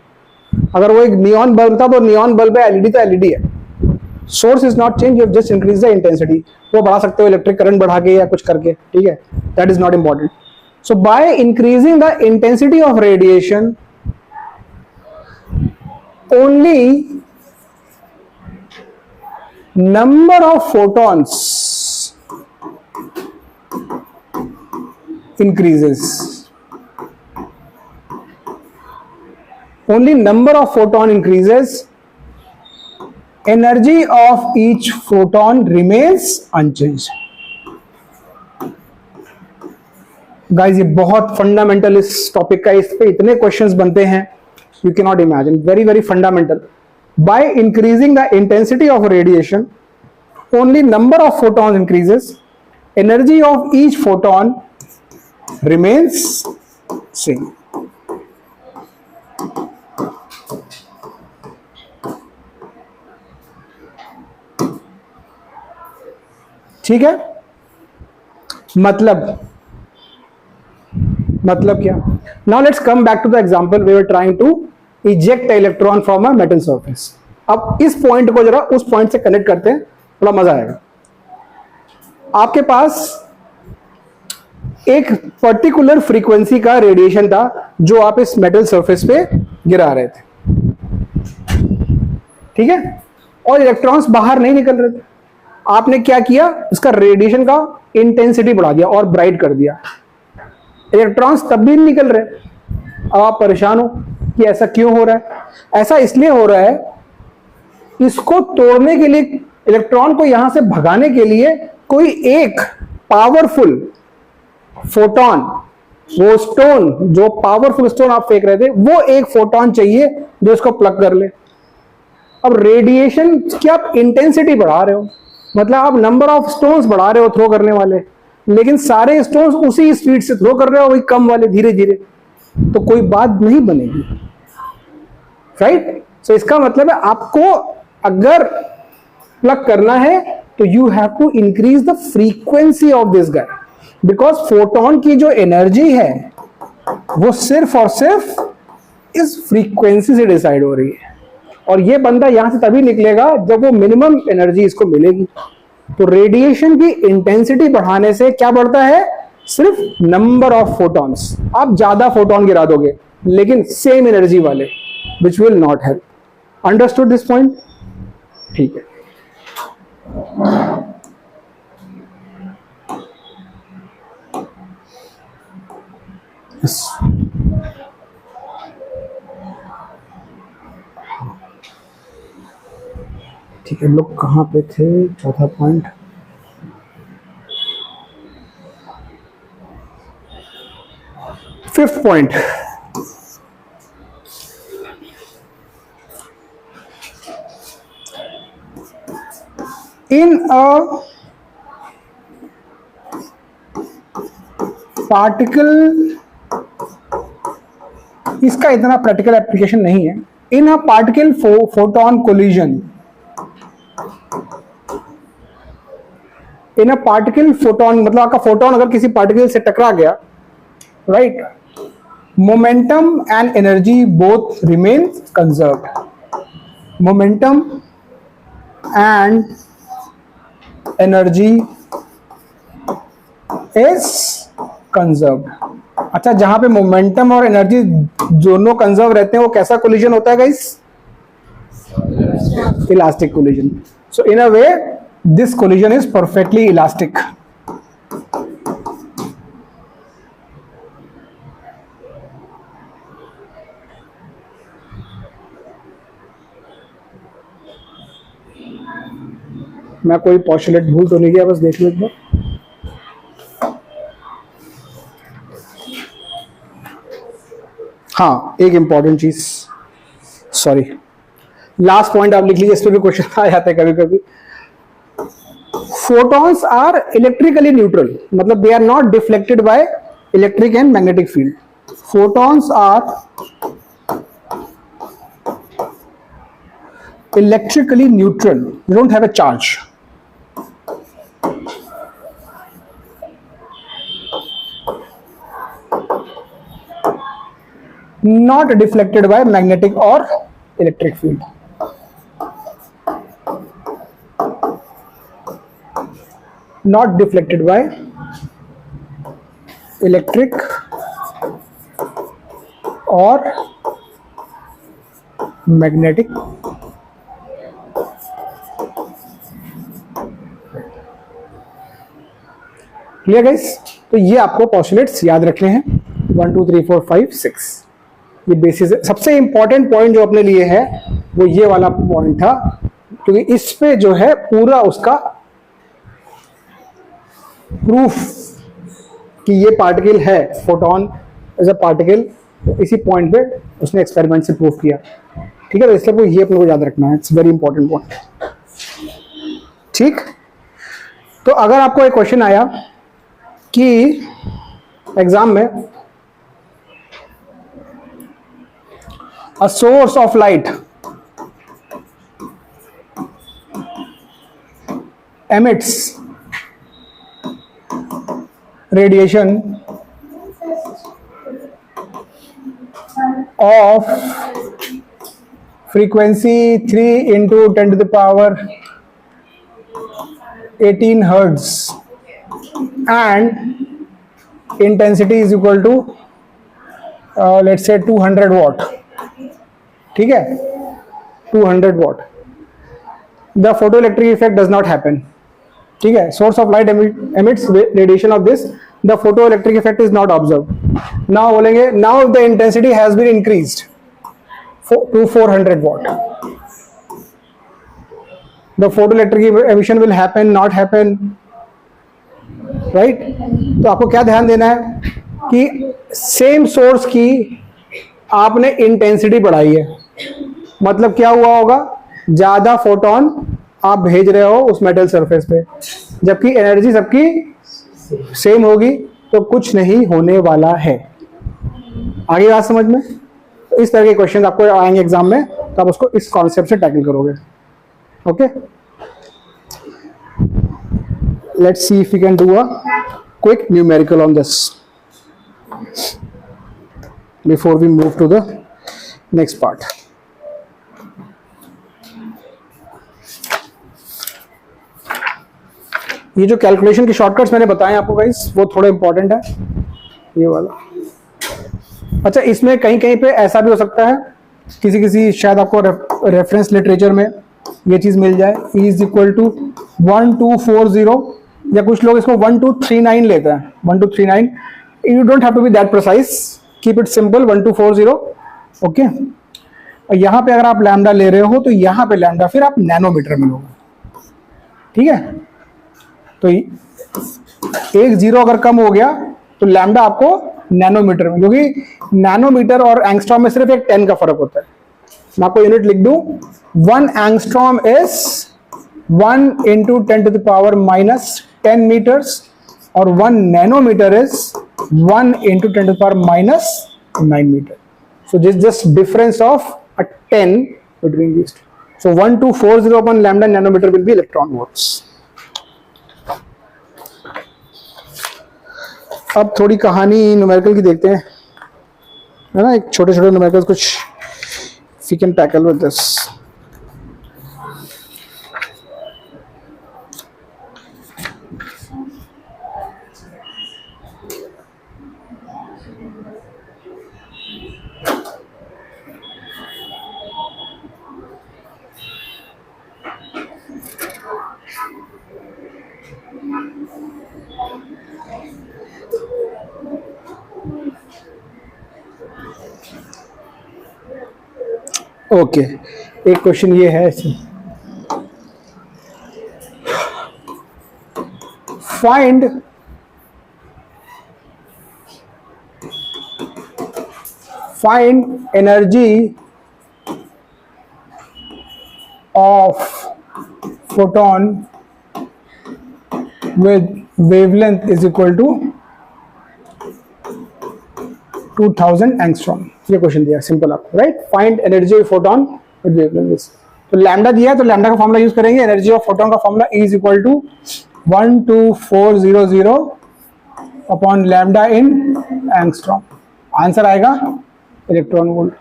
Speaker 1: अगर वो एक नियॉन बल्ब था तो नियॉन बल्ब है, एलईडी तो एलईडी है, source is not change, you just increase the intensity. वो बढ़ा सकते हो इलेक्ट्रिक करंट बढ़ा के या कुछ करके, ठीक है, that is not important. So by increasing the intensity of radiation only number of photons increases, only number of photon increases, energy of each photon remains unchanged। Guys ये बहुत फंडामेंटल इस टॉपिक का, इस पे इतने क्वेश्चंस बनते हैं, you cannot imagine, very very fundamental। by increasing the intensity of radiation only number of photons increases, energy of each photon remains same। ठीक है, मतलब क्या? Now let's come back to the example we were trying to eject the electron from a metal surface। अब इस point को जरा उस point से कनेक्ट करते हैं, थोड़ा मजा आएगा। आपके पास एक पर्टिकुलर फ्रीक्वेंसी का रेडिएशन था जो आप इस मेटल सरफेस पे गिरा रहे थे, ठीक है, और इलेक्ट्रॉन्स बाहर नहीं निकल रहे थे। आपने क्या किया, इसका रेडिएशन का इंटेंसिटी बढ़ा दिया और ब्राइट कर दिया, इलेक्ट्रॉन्स तब भी नहीं निकल रहे। अब आप परेशान हो कि ऐसा क्यों हो रहा है। ऐसा इसलिए हो रहा है, इसको तोड़ने के लिए, इलेक्ट्रॉन को यहां से भगाने के लिए कोई एक पावरफुल फोटॉन, वो स्टोन, जो पावरफुल स्टोन आप फेंक रहे थे, वो एक फोटॉन चाहिए जो इसको प्लग कर ले। अब रेडिएशन की आप इंटेंसिटी बढ़ा रहे हो, मतलब आप नंबर ऑफ स्टोन्स बढ़ा रहे हो थ्रो करने वाले, लेकिन सारे स्टोन्स उसी स्पीड से थ्रो कर रहे हो, वही कम वाले धीरे धीरे, तो कोई बात नहीं बनेगी, राइट। सो इसका मतलब है आपको अगर प्लग करना है तो you have to increase the frequency of this guy, because photon की जो एनर्जी है वो सिर्फ और सिर्फ इस फ्रीक्वेंसी से डिसाइड हो रही है, और ये बंदा यहां से तभी निकलेगा जब वो मिनिमम एनर्जी इसको मिलेगी। तो रेडिएशन की इंटेंसिटी बढ़ाने से क्या बढ़ता है, सिर्फ नंबर ऑफ फोटॉन्स। आप ज्यादा फोटोन गिरा दोगे लेकिन सेम एनर्जी वाले, which will not help. Understood this point? ठीक है। ठीक है, लोग कहां पे थे? चौथा point, fifth point, in a particle, इसका इतना प्रैक्टिकल एप्लीकेशन नहीं है। In a particle photon collision, in a particle photon मतलब आपका फोटोन अगर किसी पार्टिकल से टकरा गया, right, momentum and energy both remain conserved. Momentum and energy is conserved. अच्छा, जहां पे मोमेंटम और एनर्जी दोनों कंजर्व रहते हैं वो कैसा कोलिजन होता है guys? Elastic collision. So in a way this collision is perfectly elastic. मैं कोई पॉस्टुलेट भूल तो नहीं गया, बस देख लो एक बार। हाँ, एक इंपॉर्टेंट चीज, सॉरी, लास्ट पॉइंट आप लिख लीजिए, इस पर भी क्वेश्चन आ जाते हैं कभी कभी। फोटॉन्स आर इलेक्ट्रिकली न्यूट्रल, मतलब they are not deflected by electric and magnetic field. Photons are electrically neutral, they don't have a charge. Not deflected by magnetic or electric field. Not deflected by electric or magnetic clear guys? तो ये आपको postulates याद रखने हैं, 1 2 3 4 5 6, ये basis है। सबसे important point जो अपने लिए है वो ये वाला पॉइंट था, क्योंकि इस पे जो है पूरा उसका प्रूफ कि ये पार्टिकल है, फोटोन एज अ पार्टिकल, इसी पॉइंट पे उसने एक्सपेरिमेंट से प्रूफ किया। ठीक है, तो इसलिए ये अपने को याद रखना है, इट्स वेरी इंपॉर्टेंट पॉइंट। ठीक, तो अगर आपको एक क्वेश्चन आया कि एग्जाम में a source of light emits radiation of frequency 3 into 10 to the power 18 hertz and intensity is equal to let's say 200 watt. ठीक है, 200 watt. The photoelectric effect does not happen. ठीक है, source of light emits radiation of this, the photoelectric effect is not observed. Now बोलेंगे now the intensity has been increased to 400 watt. The photoelectric emission will happen, not happen, right? तो आपको क्या ध्यान देना है कि सेम सोर्स की आपने इंटेंसिटी बढ़ाई है, मतलब क्या हुआ होगा, ज्यादा फोटोन आप भेज रहे हो उस मेटल सरफेस पे, जबकि एनर्जी सबकी सेम होगी, तो कुछ नहीं होने वाला है। आगे बात समझ में? तो इस तरह के क्वेश्चन आपको आएंगे एग्जाम में, तो आप उसको इस कॉन्सेप्ट से टैकल करोगे। Okay, let's see if we can do a quick numerical on this before we move to the next part. ये जो कैलकुलेशन के शॉर्टकट्स मैंने बताए आपको गाइस, वो थोड़ा इंपॉर्टेंट है, ये वाला। अच्छा, इसमें कहीं कहीं पे ऐसा भी हो सकता है, किसी शायद आपको रेफरेंस लिटरेचर में ये चीज मिल जाए, E इज इक्वल टू 1240, या कुछ लोग इसको 1239 लेते हैं, 1239। You don't have to be that precise, keep it simple, 1240। Okay, और यहाँ पे अगर आप लैम्डा ले रहे हो तो यहाँ पे लैम्डा फिर आप नैनोमीटर में लोगे। ठीक है, तो एक जीरो अगर कम हो गया तो लैम्डा आपको नैनोमीटर में, क्योंकि नैनोमीटर और एंगस्ट्रॉम में सिर्फ एक 10 का फर्क होता है। मैं आपको यूनिट लिख दूं, 1 angstrom is 1 into 10 to the power minus 10 meters, और 1 nanometer is 1 into 10 to the power minus 9 meter. So this is just difference of a 10 between these two. So 1240 upon lambda nanometer will be electron volts. अब थोड़ी कहानी numerical की देखते हैं, है ना, एक छोटे छोटे न्यूमेरिकल कुछ we can tackle with this. Okay, एक क्वेश्चन ये है, find energy of photon with wavelength is equal to 2000 angstrom. ये क्वेश्चन दिया सिंपल आपको, right. Find energy of photon with wavelength. तो लैम्डा दिया है तो लैम्डा का फॉर्मूला यूज करेंगे। एनर्जी ऑफ फोटोन का formula E is equal to 12400 upon lambda in angstrom. Answer आएगा इलेक्ट्रॉन वोल्ट।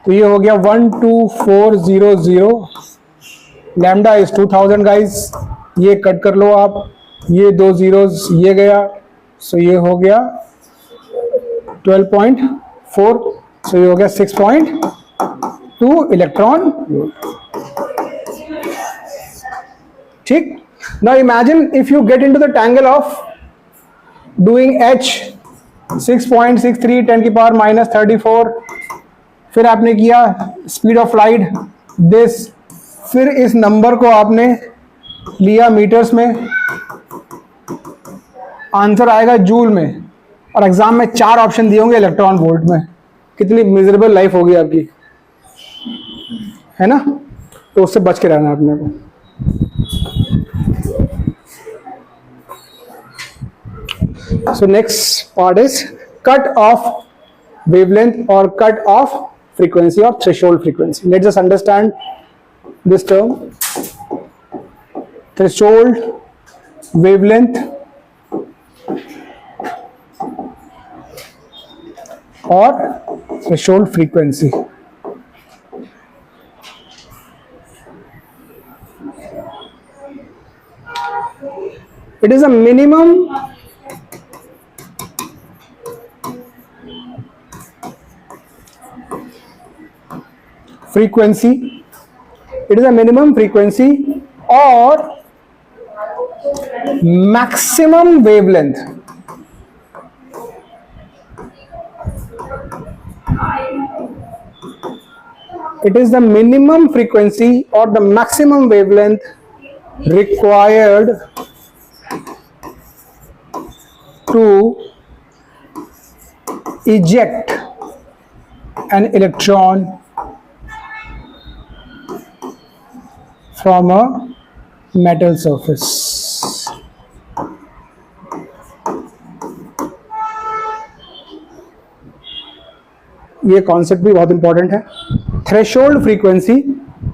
Speaker 1: तो ये हो गया 12400, लैम्डा इज 2000 गाइस। ये कट कर लो आप, ये 2 zeros ये गया, सो ये हो गया 12.4, सो ये हो गया 6.2 इलेक्ट्रॉन वोल्ट। ठीक। Now imagine if you get into the tangle of doing H 6.63 10 की पावर -34, फिर आपने किया स्पीड ऑफ लाइट दिस, फिर इस नंबर को आपने लिया मीटर्स में, आंसर आएगा जूल में, और एग्जाम में 4 ऑप्शन दिए होंगे इलेक्ट्रॉन वोल्ट में। कितनी मिजरेबल लाइफ होगी आपकी, है ना। तो उससे बच के रहना अपने को। So next part is cut off wavelength or cut off frequency or threshold frequency. Let's just understand this term. Threshold wavelength or threshold frequency. It is a minimum frequency. It is a minimum frequency or maximum wavelength. It is the minimum frequency or the maximum wavelength required to eject an electron from a metal surface. ये concept भी बहुत important है। Threshold frequency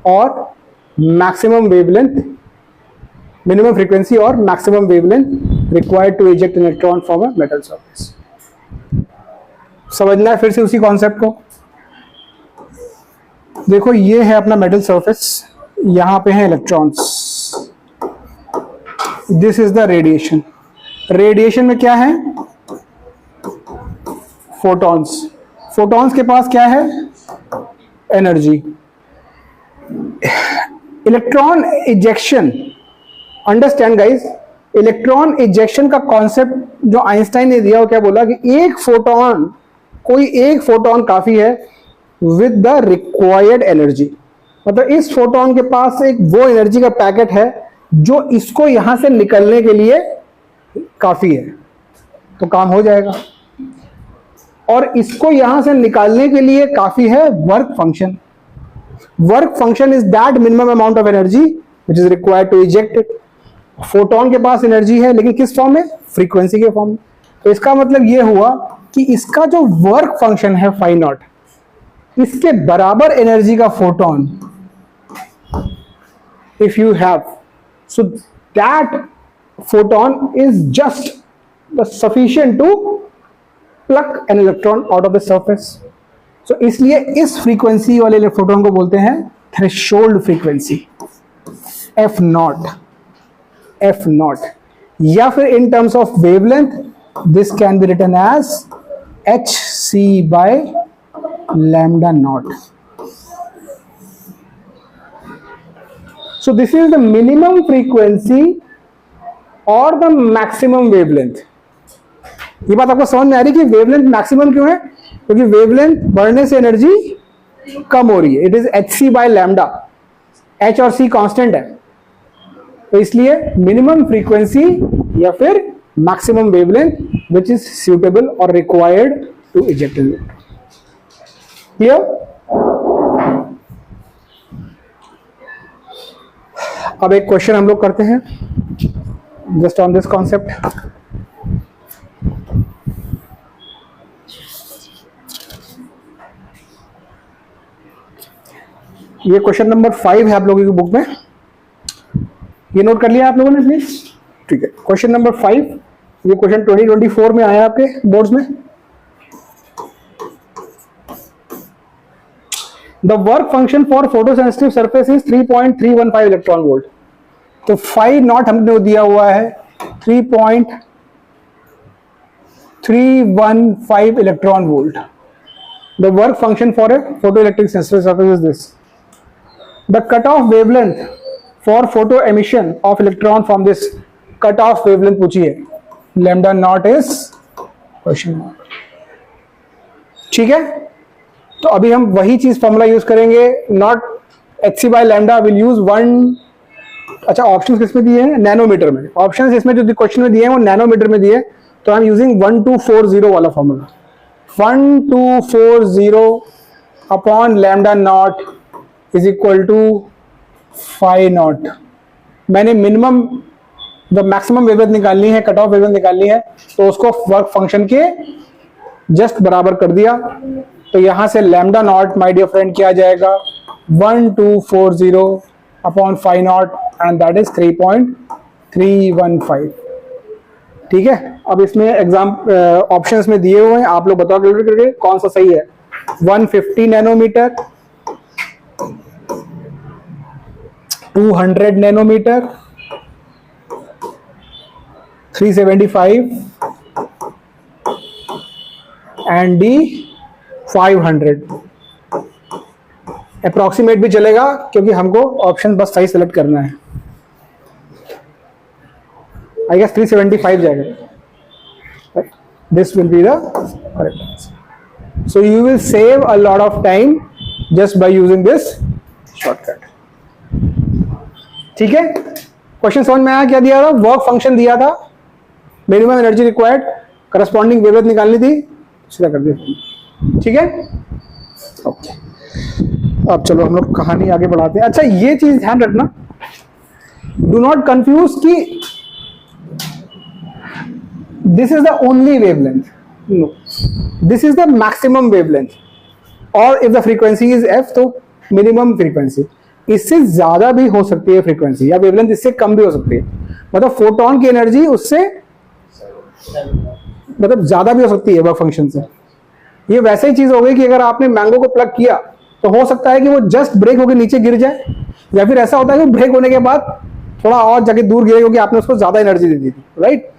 Speaker 1: और maximum wavelength, minimum frequency और maximum wavelength required to eject an electron from a metal surface. समझना है फिर से उसी कॉन्सेप्ट को। देखो ये है अपना मेटल सरफेस, यहां पे है electrons, this is the radiation. Radiation में क्या है, फोटॉन्स। फोटॉन्स के पास क्या है, energy. Electron ejection, understand guys, electron ejection का कॉन्सेप्ट जो आइंस्टाइन ने दिया वो क्या बोला कि एक फोटॉन, कोई एक फोटॉन काफी है विद द रिक्वायर्ड एनर्जी। मतलब इस फोटॉन के पास एक वो एनर्जी का पैकेट है जो इसको यहां से निकलने के लिए काफी है, तो काम हो जाएगा। और इसको यहां से निकालने के लिए काफी है work function. Work function is that minimum amount of energy which is required to eject it. Photon के पास एनर्जी है लेकिन किस फॉर्म में, फ्रीक्वेंसी के फॉर्म में। तो इसका मतलब ये हुआ कि इसका जो वर्क फंक्शन है फाई नॉट, इसके बराबर एनर्जी का photon if you have, so that photon is just sufficient to pluck an electron out of the surface. So इसलिए इस फ्रीक्वेंसी वाले फोटोन को बोलते हैं थ्रेशोल्ड फ्रीक्वेंसी, F नॉट। या फिर in terms of wavelength this can be written as hc by lambda naught. So this is the minimum frequency or the maximum wavelength. ये बात आपको समझ में आ रही है कि वेवलेंथ मैक्सिमम क्यों है, क्योंकि वेवलेंथ बढ़ने से एनर्जी कम हो रही है। It is hc by lambda, h और c कांस्टेंट है, तो इसलिए मिनिमम फ्रीक्वेंसी या फिर maximum wavelength which is suitable और required to eject electron. Clear? अब एक क्वेश्चन हम लोग करते हैं जस्ट ऑन दिस कॉन्सेप्ट। ये क्वेश्चन नंबर 5 है आप लोगों की बुक में, ये नोट कर लिया आप लोगों ने प्लीज? ठीक है, क्वेश्चन नंबर 5, ये क्वेश्चन 2024 में आया आपके बोर्ड्स में। The work function for photosensitive surface is 3.315 electron volt. तो 5 नॉट हमने दिया हुआ है 3.315 electron volt. The work function for a photo electric sensitive surface is this. The cutoff wavelength for photo emission of electron from this cutoff wavelength पूछी है, lambda naught is question mark। ठीक है, तो अभी हम वही चीज फॉर्मूला यूज करेंगे, not hc by lambda will use 1। अच्छा, ऑप्शंस किसमें दिए हैं? नैनोमीटर में। ऑप्शंस इसमें जो क्वेश्चन में दिए हैं वो नैनोमीटर में दिए, तो आई एम यूजिंग 1240 वाला formula. 1240 upon lambda naught is equal to phi naught. मैंने मिनिमम द मैक्सिमम वेवलेंथ निकालनी है, कट ऑफ वेवलेंथ निकालनी है, तो उसको वर्क फंक्शन के जस्ट बराबर कर दिया। तो यहां से lambda naught my dear friend क्या आ जाएगा? 1240 upon phi naught and that is 3.315। ठीक है, अब इसमें एग्जाम ऑप्शंस में दिए हुए हैं, आप लोग बताओ कैलकुलेट करके कौन सा सही है। 150 nanometre, 200 nanometre, 375 and D 500। Approximate भी चलेगा क्योंकि हमको ऑप्शन बस सही सेलेक्ट करना है। आई गेस 375 जाएगा। This will be the correct answer. So you will save a lot of time just by using this shortcut. ठीक है, क्वेश्चन समझ में आया? क्या दिया था? वर्क फंक्शन दिया था, minimum energy required, corresponding wavelength निकालनी थी, सीधा कर दिया। ठीक है, ओके। अब चलो हम लोग कहानी आगे बढ़ाते हैं। अच्छा, ये चीज ध्यान रखना, डू नॉट कंफ्यूज कि this is the only wavelength. No, this is the maximum wavelength, और if the frequency is F तो मिनिमम फ्रीक्वेंसी। इससे ज्यादा भी हो सकती है फ्रीक्वेंसी, या वेवलेंथ इससे कम भी हो सकती है। मतलब फोटोन की एनर्जी उससे मतलब ज्यादा भी हो सकती है वर्क फंक्शन से। ये वैसे ही चीज हो गई कि अगर आपने मैंगो को प्लग किया तो हो सकता है कि वो जस्ट ब्रेक होकर नीचे गिर जाए, या फिर ऐसा होता है कि ब्रेक होने के बाद थोड़ा और जगह दूर गिरे क्योंकि आपने उसको ज्यादा एनर्जी दे दी थी, राइट?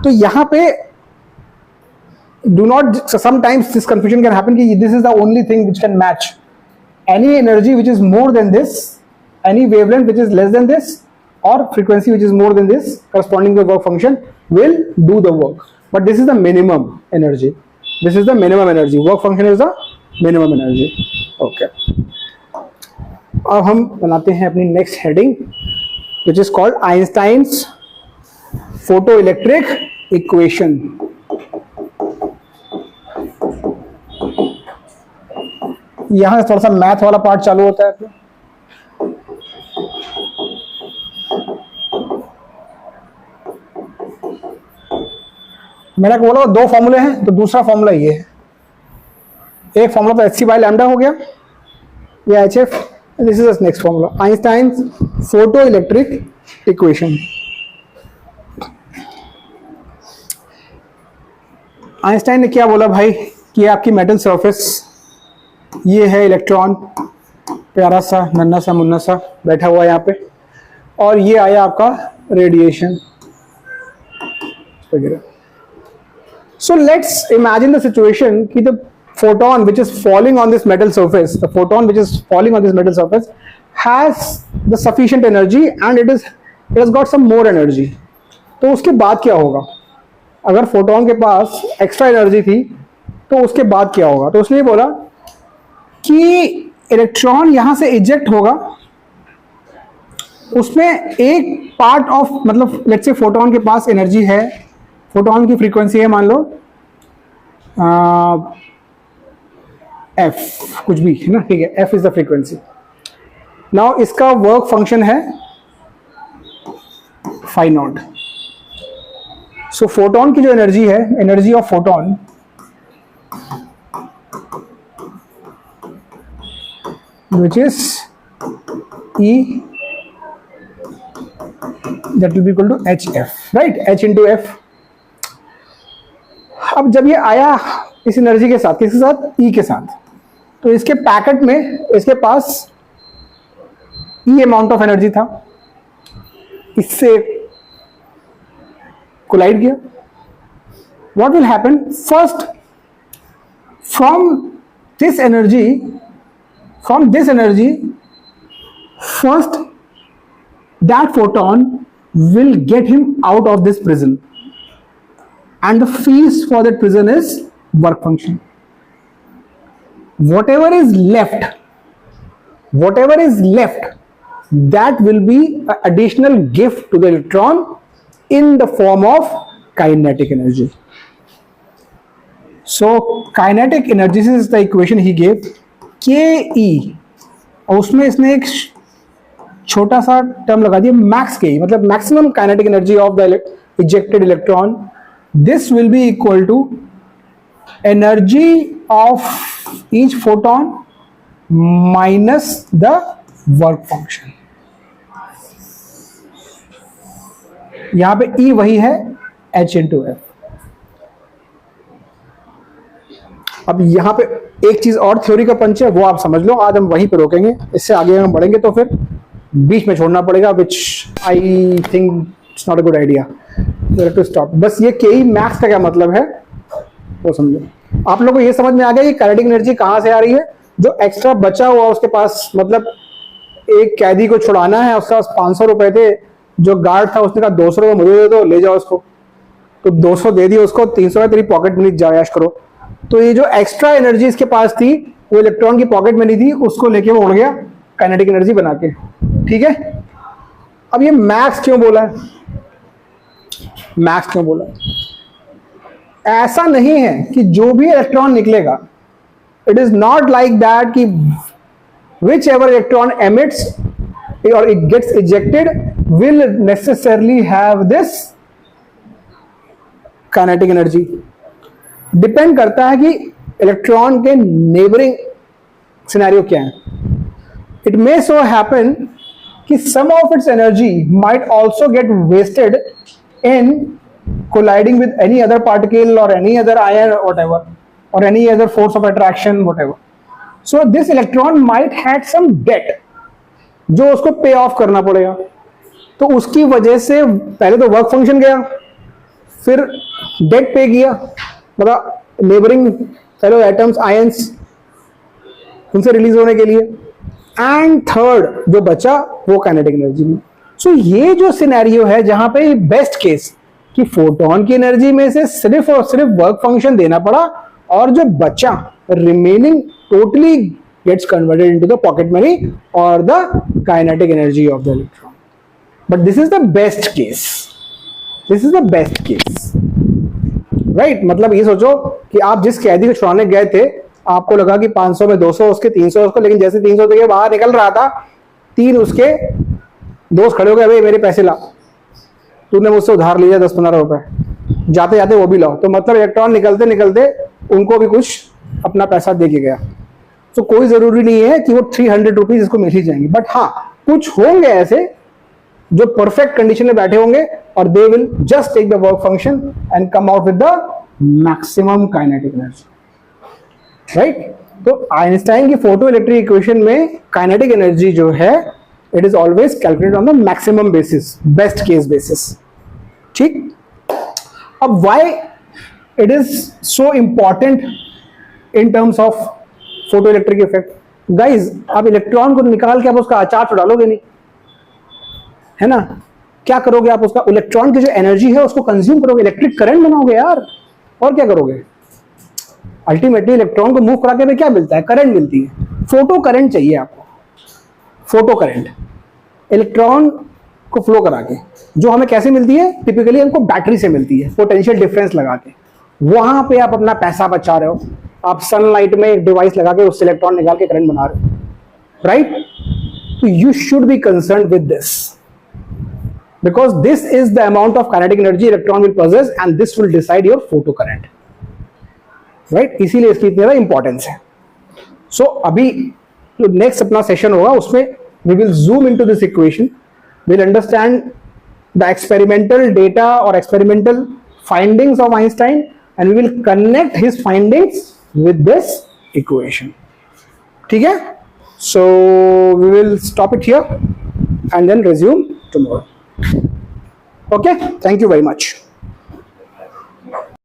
Speaker 1: तो यहाँ पे do not, sometimes this confusion can happen कि this is the only thing which can match any energy which is more than this, any wavelength which is less than this, or frequency which is more than this corresponding to the work function will do the work. But this is the minimum energy. This is the minimum energy. Work function is the minimum energy. Okay. अब हम बनाते हैं अपनी next heading, which is called Einstein's photoelectric equation. यहां से थोड़ा सा math वाला पार्ट चालू होता है। मैंने बोला 2 फॉर्मूले हैं, तो दूसरा फॉर्मूला ये है। एक फॉर्मूला तो hc बाय लैम्डा हो गया, या hf। This is next formula, Einstein's photo electric equation. Einstein ने क्या बोला भाई कि आपकी मेटल सरफेस, ये है इलेक्ट्रॉन, प्यारा सा नन्ना सा मुन्ना सा बैठा हुआ है यहाँ पे, और ये आया आपका रेडिएशन वगैरह। So let's imagine the situation कि the photon which is falling on this metal surface, the photon which is falling on this metal surface has the sufficient energy and it has got some more energy. तो उसके बाद क्या होगा? अगर photon के पास extra energy थी तो उसके बाद क्या होगा? तो उसने बोला कि इलेक्ट्रॉन यहां से इजेक्ट होगा उसमें एक पार्ट ऑफ, मतलब लेट्स से फोटोन के पास एनर्जी है, फोटोन की फ्रीक्वेंसी है मान लो एफ, कुछ भी है ना, ठीक है, F is the frequency. Now इसका वर्क फंक्शन है फाई नॉट। सो फोटोन की जो एनर्जी है, energy of photon which is E that will be equal to HF, right? H into F। अब जब ये आया इस एनर्जी के साथ, किसके साथ? E के साथ, तो इसके पैकेट में इसके पास E अमाउंट ऑफ एनर्जी था, इससे कोलाइड किया। What will happen? First, from this energy, first that photon will get him out of this prison, and the fees for that prison is work function. Whatever is left, that will be an additional gift to the electron in the form of kinetic energy. So kinetic energy, this is the equation he gave, के, और उसमें इसने एक छोटा सा term लगा दिया max के, मतलब maximum kinetic energy of the ejected electron. This will be equal to energy of each photon minus the work function. यहां पे E वही है, H इंटू एफ। अब यहां पे एक चीज और थ्योरी का पंच है, वो आप समझ लो, आज हम वहीं पे रोकेंगे, इससे आगे हम बढ़ेंगे तो फिर बीच में छोड़ना पड़ेगा, which I think it's not a good idea to stop. बस ये के मैक्स का क्या मतलब है वो समझो। आप लोगों को ये समझ में आ गया कि काइनेटिक एनर्जी कहां से आ रही है? जो एक्स्ट्रा बचा हुआ उसके पास, मतलब एक कैदी को छुड़ाना है, उसके पास 500 रुपए थे, जो गार्ड था उसने कहा 200 रुपये मुझे दे दो, ले जाओ उसको, तो 200 दे दिए उसको, 300 तेरी पॉकेट मनी जायाश करो। तो ये जो एक्स्ट्रा एनर्जी इसके पास थी वो इलेक्ट्रॉन की पॉकेट मनी थी, उसको लेके वो उड़ गया काइनेटिक एनर्जी बना के, ठीक है। अब ये मैक्स क्यों बोला है? मैक्स क्यों बोला है? ऐसा नहीं है कि जो भी इलेक्ट्रॉन निकलेगा, it is not like that कि विच एवर इलेक्ट्रॉन एमिट्स और it gets ejected will necessarily have this kinetic energy. Depend करता है कि इलेक्ट्रॉन के नेबरिंग सिनेरियो क्या है। इट मे सो हैपन कि some of its energy might also get wasted in colliding with any other particle और any other ion whatever, और any other force of attraction whatever. So this electron might had some debt जो उसको पे of करना पड़ेगा। तो उसकी वजह से पहले तो वर्क फंक्शन गया, फिर डेट पे किया, मतलब नेबरिंग फेलो एटम्स आयंस उनसे रिलीज होने के लिए, एंड थर्ड जो बचा वो काइनेटिक एनर्जी में। सो ये जो सिनेरियो है जहां पे बेस्ट केस कि फोटोन की एनर्जी में से सिर्फ और सिर्फ वर्क फंक्शन देना पड़ा, और जो बचा remaining totally gets converted into the pocket money और the kinetic energy of the electron. But this is the best case, this is the best case, right. मतलब ये सोचो कि आप जिस कैदी को छुड़ाने गए थे, आपको लगा कि 500 में 200 उसके, 300 उसको, लेकिन जैसे 300 के बाहर निकल रहा था, 3 उसके दोस्त खड़े हो गए, भाई मेरे पैसे ला, तूने मुझसे उधार लिया 10-15 रुपए, जाते जाते वो भी लाओ। तो मतलब इलेक्ट्रॉन निकलते निकलते उनको भी कुछ अपना पैसा दे के गया। तो कोई जरूरी नहीं है कि वो 300 रुपीज इसको मिल ही जाएंगे, बट हाँ कुछ होंगे ऐसे जो परफेक्ट कंडीशन में बैठे होंगे और they will just take the work function and come out with the maximum kinetic energy, right. तो आइंस्टाइन की फोटो इलेक्ट्रिक इक्वेशन में काइनेटिक एनर्जी जो है it is always calculated on the maximum basis, best case basis, ठीक। अब why it is so important in terms of photo electric effect? Guys, आप electron को निकाल के आप उसका आचार तो डालोगे नहीं, है ना। क्या करोगे आप? उसका इलेक्ट्रॉन की जो एनर्जी है उसको कंज्यूम करोगे, इलेक्ट्रिक करंट बनाओगे यार, और क्या करोगे? अल्टीमेटली इलेक्ट्रॉन को मूव करा के क्या मिलता है? करंट मिलती है। फोटो करंट चाहिए आपको, फोटो करंट। इलेक्ट्रॉन को फ्लो करा के, जो हमें कैसे मिलती है, टिपिकली हमको बैटरी से मिलती है, पोटेंशियल डिफरेंस लगा के। वहां पे आप अपना पैसा बचा रहे हो, आप सनलाइट में एक डिवाइस लगा के उससे इलेक्ट्रॉन निकाल के करंट बना रहे हो, राइट? तो you should be concern with this, because this is the amount of kinetic energy electron will possess and this will decide your photo current, right? इसीलिए इसकी इतनी ज्यादा इंपॉर्टेंस है। सो अभी जो नेक्स्ट अपना सेशन होगा उसमें we will zoom into this equation, we'll understand the experimental data or experimental findings of Einstein and we will connect his findings with this equation. ठीक है? So we will stop it here and then resume tomorrow. Okay, thank you very much.